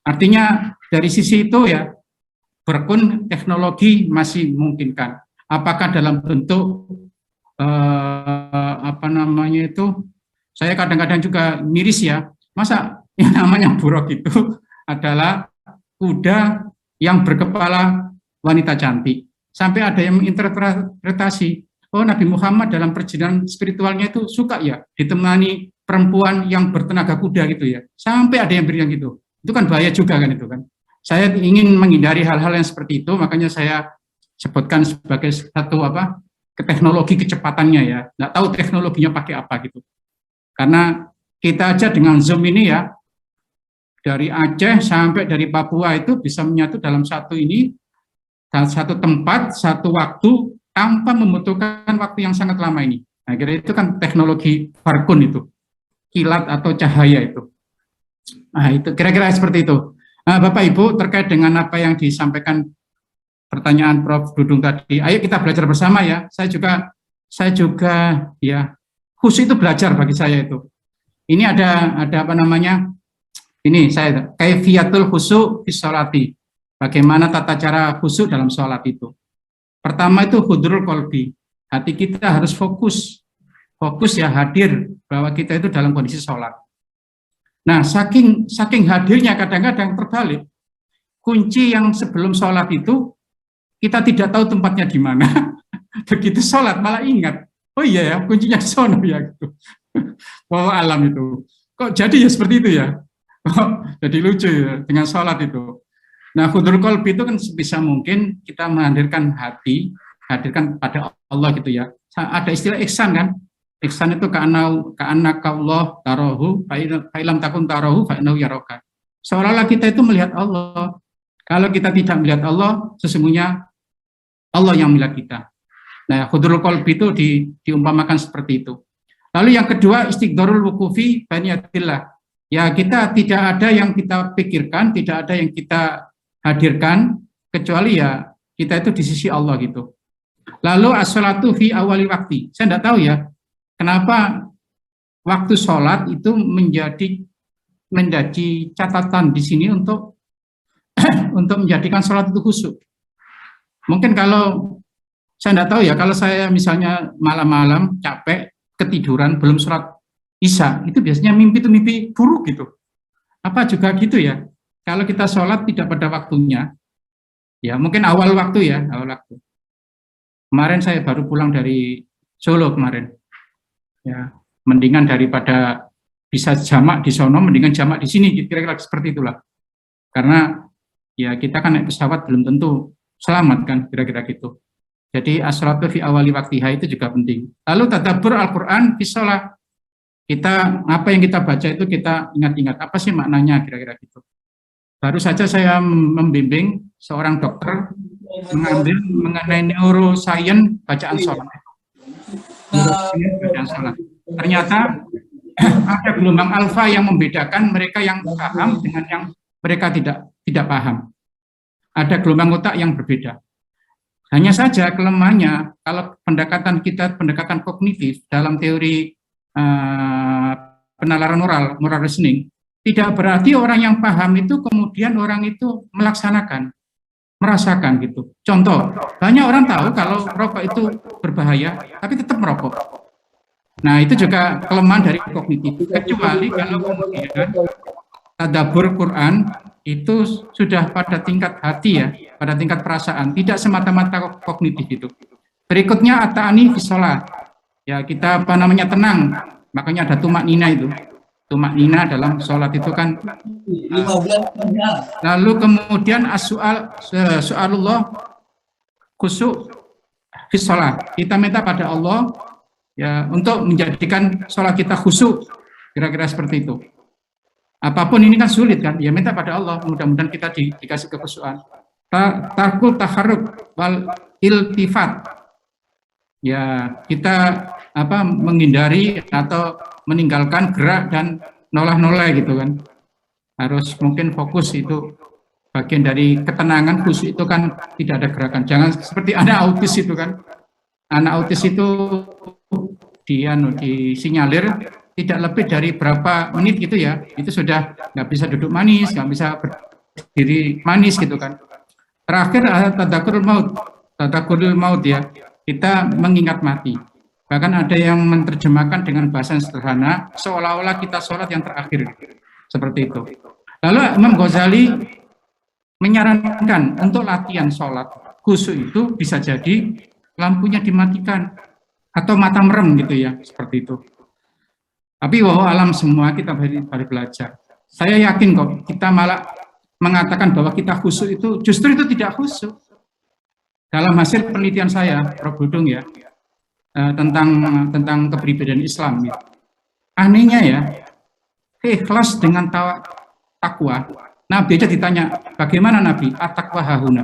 A: Artinya dari sisi itu ya, berkun teknologi masih memungkinkan. Apakah dalam bentuk saya kadang-kadang juga miris ya, masa yang namanya buruk itu adalah kuda yang berkepala wanita cantik. Sampai ada yang menginterpretasi, oh Nabi Muhammad dalam perjalanan spiritualnya itu suka ya ditemani perempuan yang bertenaga kuda gitu ya. Sampai ada yang bilang gitu. Itu kan bahaya juga kan itu kan. Saya ingin menghindari hal-hal yang seperti itu, makanya saya sebutkan sebagai satu ke teknologi kecepatannya ya, nggak tahu teknologinya pakai apa gitu. Karena kita aja dengan Zoom ini ya, dari Aceh sampai dari Papua itu bisa menyatu dalam satu tempat, satu waktu, tanpa membutuhkan waktu yang sangat lama ini. Nah, kira itu kan teknologi barkun itu, kilat atau cahaya itu. Nah, itu kira-kira seperti itu. Nah, Bapak Ibu, terkait dengan apa yang disampaikan pertanyaan Prof. Dudung tadi, ayo kita belajar bersama ya. Saya juga ya, khusyuk itu belajar bagi saya itu. Ini ada apa namanya? Ini saya kaifiyatul khusyuk fi sholati. Bagaimana tata cara khusyuk dalam sholat itu? Pertama itu hudrul qalbi. Hati kita harus fokus ya, hadir bahwa kita itu dalam kondisi sholat. Nah, saking hadirnya kadang-kadang terbalik. Kunci yang sebelum sholat itu kita tidak tahu tempatnya di mana. Begitu sholat malah ingat. Oh iya ya, kuncinya di sono ya gitu. Bahwa alam itu. kok jadi ya seperti itu ya? Kok jadi lucu ya dengan sholat itu. Nah, hudrul qalbi itu kan sebisa mungkin kita menghadirkan hati, hadirkan pada Allah gitu ya. Ada istilah ihsan kan? Ihsan itu ka'annaka Allah tarahu fa ilam takun tarahu fa innahu yaraka. Seolah-olah kita itu melihat Allah. Kalau kita tidak melihat Allah, sesungguhnya Allah yang melihat kita. Nah, hudrul qalbi itu diumpamakan seperti itu. Lalu yang kedua, istiqdarul wuqufi bainiyatillah. Ya, kita tidak ada yang kita pikirkan, tidak ada yang kita hadirkan, kecuali ya kita itu di sisi Allah gitu. Lalu as-sholatu fi awali waktu. Saya tidak tahu ya, kenapa waktu sholat itu menjadi catatan di sini untuk untuk menjadikan sholat itu khusyuk. Mungkin kalau saya tidak tahu ya, kalau saya misalnya malam-malam capek, ketiduran, belum sholat Isya, itu biasanya mimpi itu mimpi buruk gitu. Apa juga gitu ya? Kalau kita sholat tidak pada waktunya, ya mungkin awal waktu ya, awal waktu. Kemarin saya baru pulang dari Solo kemarin. Ya, mendingan daripada bisa jamak di sono, mendingan jamak di sini, kira-kira seperti itulah. Karena ya kita kan naik pesawat belum tentu selamat kan, kira-kira gitu. Jadi as-sholatu fi awali waktiha itu juga penting. Lalu tadabbur Al-Qur'an fi shalah. Kita apa yang kita baca itu kita ingat-ingat apa sih maknanya, kira-kira gitu. Baru saja saya membimbing seorang dokter mengambil mengenai neuroscience bacaan sholat. Bacaan sholat. Ternyata ada gelombang alfa yang membedakan mereka yang paham dengan yang mereka tidak paham. Ada gelombang otak yang berbeda. Hanya saja kelemahannya kalau pendekatan kita pendekatan kognitif dalam teori penalaran moral reasoning, tidak berarti orang yang paham itu kemudian orang itu melaksanakan, merasakan gitu. Contoh, banyak orang tahu kalau rokok itu berbahaya, tapi tetap merokok. Nah, itu juga kelemahan dari kognitif. Kecuali kalau kemudian tadabbur Quran itu sudah pada tingkat hati ya, pada tingkat perasaan, tidak semata-mata kognitif itu. Berikutnya at-ta'ani fi shalah. Ya, kita tenang. Makanya ada tumak nina itu. Tumak nina dalam sholat itu kan. Lalu kemudian soalullah khusyuk fi shalah. Kita minta pada Allah ya untuk menjadikan sholat kita khusyuk. Kira-kira seperti itu. Apapun ini kan sulit kan, ya minta pada Allah, mudah-mudahan kita dikasih kekhusyukan. Tarkul taharruk wal iltifat. Ya, kita menghindari atau meninggalkan gerak dan noleh-noleh gitu kan. Harus mungkin fokus, itu bagian dari ketenangan. Khusyuk itu kan tidak ada gerakan. Jangan seperti anak autis itu kan. Anak autis itu disinyalir tidak lebih dari berapa menit gitu ya, itu sudah nggak bisa duduk manis, nggak bisa berdiri manis gitu kan. Terakhir tadzakurul maut ya, kita mengingat mati. Bahkan ada yang menerjemahkan dengan bahasa sederhana, seolah-olah kita sholat yang terakhir, seperti itu. Lalu Imam Ghazali menyarankan untuk latihan sholat khusyuk itu bisa jadi lampunya dimatikan atau mata merem gitu ya, seperti itu. Tapi wallahu alam semua kita baru belajar. Saya yakin kok kita malah mengatakan bahwa kita khusyuk itu justru itu tidak khusyuk. Dalam hasil penelitian saya, Prof. Budung ya, tentang kepribadian Islam. Ya. Anehnya ya, ikhlas dengan takwa. Nabi aja ditanya, bagaimana Nabi? At-taqwa hahuna.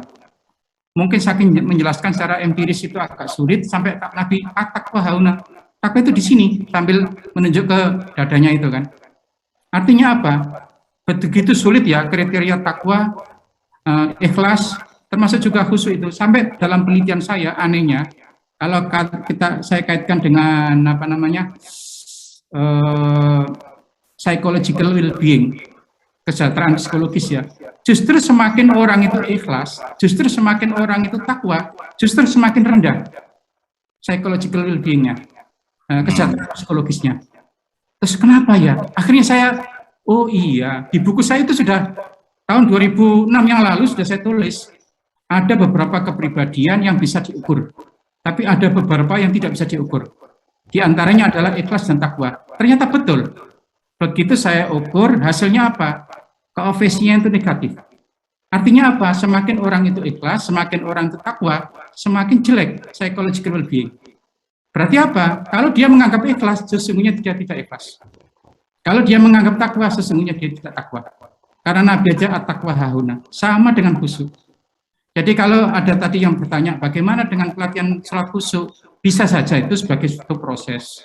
A: Mungkin saking menjelaskan secara empiris itu agak sulit, sampai Nabi at-taqwa hahuna. Takwa itu di sini, sambil menunjuk ke dadanya itu kan. Artinya apa? Begitu sulit ya kriteria takwa, ikhlas, termasuk juga khusyuk itu. Sampai dalam penelitian saya, anehnya, kalau saya kaitkan dengan psychological well-being, kesejahteraan psikologis ya, justru semakin orang itu ikhlas, justru semakin orang itu takwa, justru semakin rendah psychological well-being-nya, kesejahteraan psikologisnya. Terus kenapa ya? Akhirnya saya, oh iya, di buku saya itu sudah tahun 2006 yang lalu sudah saya tulis, ada beberapa kepribadian yang bisa diukur, tapi ada beberapa yang tidak bisa diukur. Di antaranya adalah ikhlas dan takwa. Ternyata betul. Begitu saya ukur, hasilnya apa? Koefisiennya itu negatif. Artinya apa? Semakin orang itu ikhlas, semakin orang itu takwa, semakin jelek psychological well-being. Berarti apa? Kalau dia menganggap ikhlas, sesungguhnya dia tidak ikhlas. Kalau dia menganggap takwa, sesungguhnya dia tidak takwa. Karena Nabi aja at-taqwa hahuna, sama dengan khusyuk. Jadi kalau ada tadi yang bertanya, bagaimana dengan pelatihan salat khusyuk? Bisa saja itu sebagai suatu proses.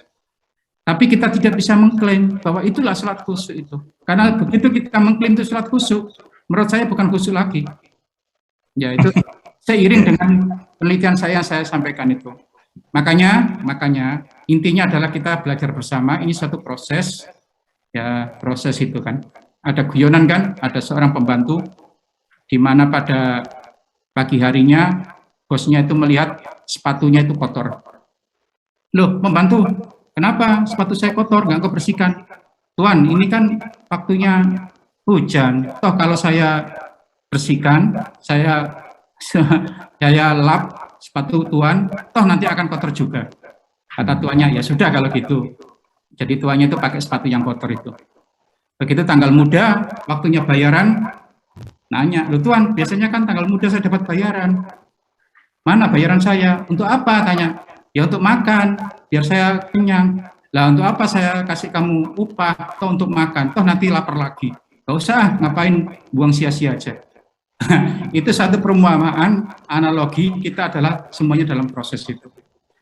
A: Tapi kita tidak bisa mengklaim bahwa itulah salat khusyuk itu. Karena begitu kita mengklaim itu salat khusyuk, menurut saya bukan khusyuk lagi. Ya itu seiring dengan penelitian saya sampaikan itu. Makanya intinya adalah kita belajar bersama. Ini satu proses, ya proses itu kan. Ada guyonan kan, ada seorang pembantu di mana pada pagi harinya bosnya itu melihat sepatunya itu kotor. Loh, pembantu, kenapa sepatu saya kotor, nggak kau bersihkan? Tuan, ini kan waktunya hujan. Toh kalau saya bersihkan, saya lap sepatu tuan, toh nanti akan kotor juga. Kata tuannya, ya sudah kalau gitu. Jadi tuannya itu pakai sepatu yang kotor itu. Begitu tanggal muda, waktunya bayaran, nanya, loh tuan, biasanya kan tanggal muda saya dapat bayaran. Mana bayaran saya? Untuk apa? Tanya. Ya untuk makan, biar saya kenyang. Lah untuk apa saya kasih kamu upah? Toh untuk makan, toh nanti lapar lagi. Gak usah, ngapain buang sia-sia aja. Itu satu perumpamaan, analogi kita adalah semuanya dalam proses itu.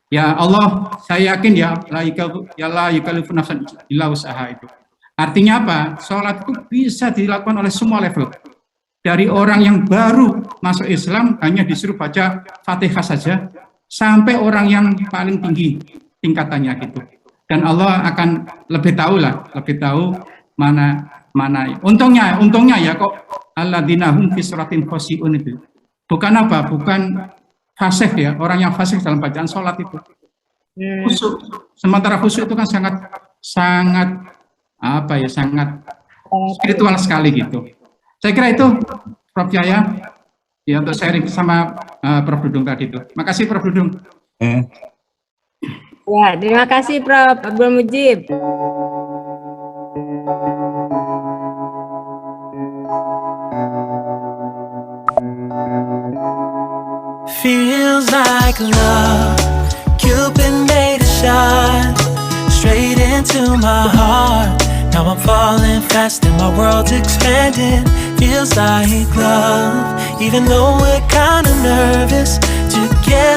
A: Ya Allah, saya yakin ya la yukallifu nafsan illa usaha itu. Artinya apa? Sholat itu bisa dilakukan oleh semua level. Dari orang yang baru masuk Islam hanya disuruh baca Fatihah saja, sampai orang yang paling tinggi tingkatannya gitu. Dan Allah akan lebih tahu mana. Untungnya ya kok alladzina hum fi sholatin khoshi'un itu. Bukan apa? Bukan fasih ya, orang yang fasih dalam bacaan sholat itu. Khusyuk. Sementara khusyuk itu kan sangat spiritual sekali gitu. Saya kira itu Prof Yaya ya untuk sharing sama Prof Dudung tadi itu. Makasih Prof Dudung.
C: Ya, terima kasih Prof Abdul Mujib.
D: Feels like love, Cupid made a shot straight into my heart. Now I'm falling fast and my world's expanding. Feels like love, even though we're kinda nervous together.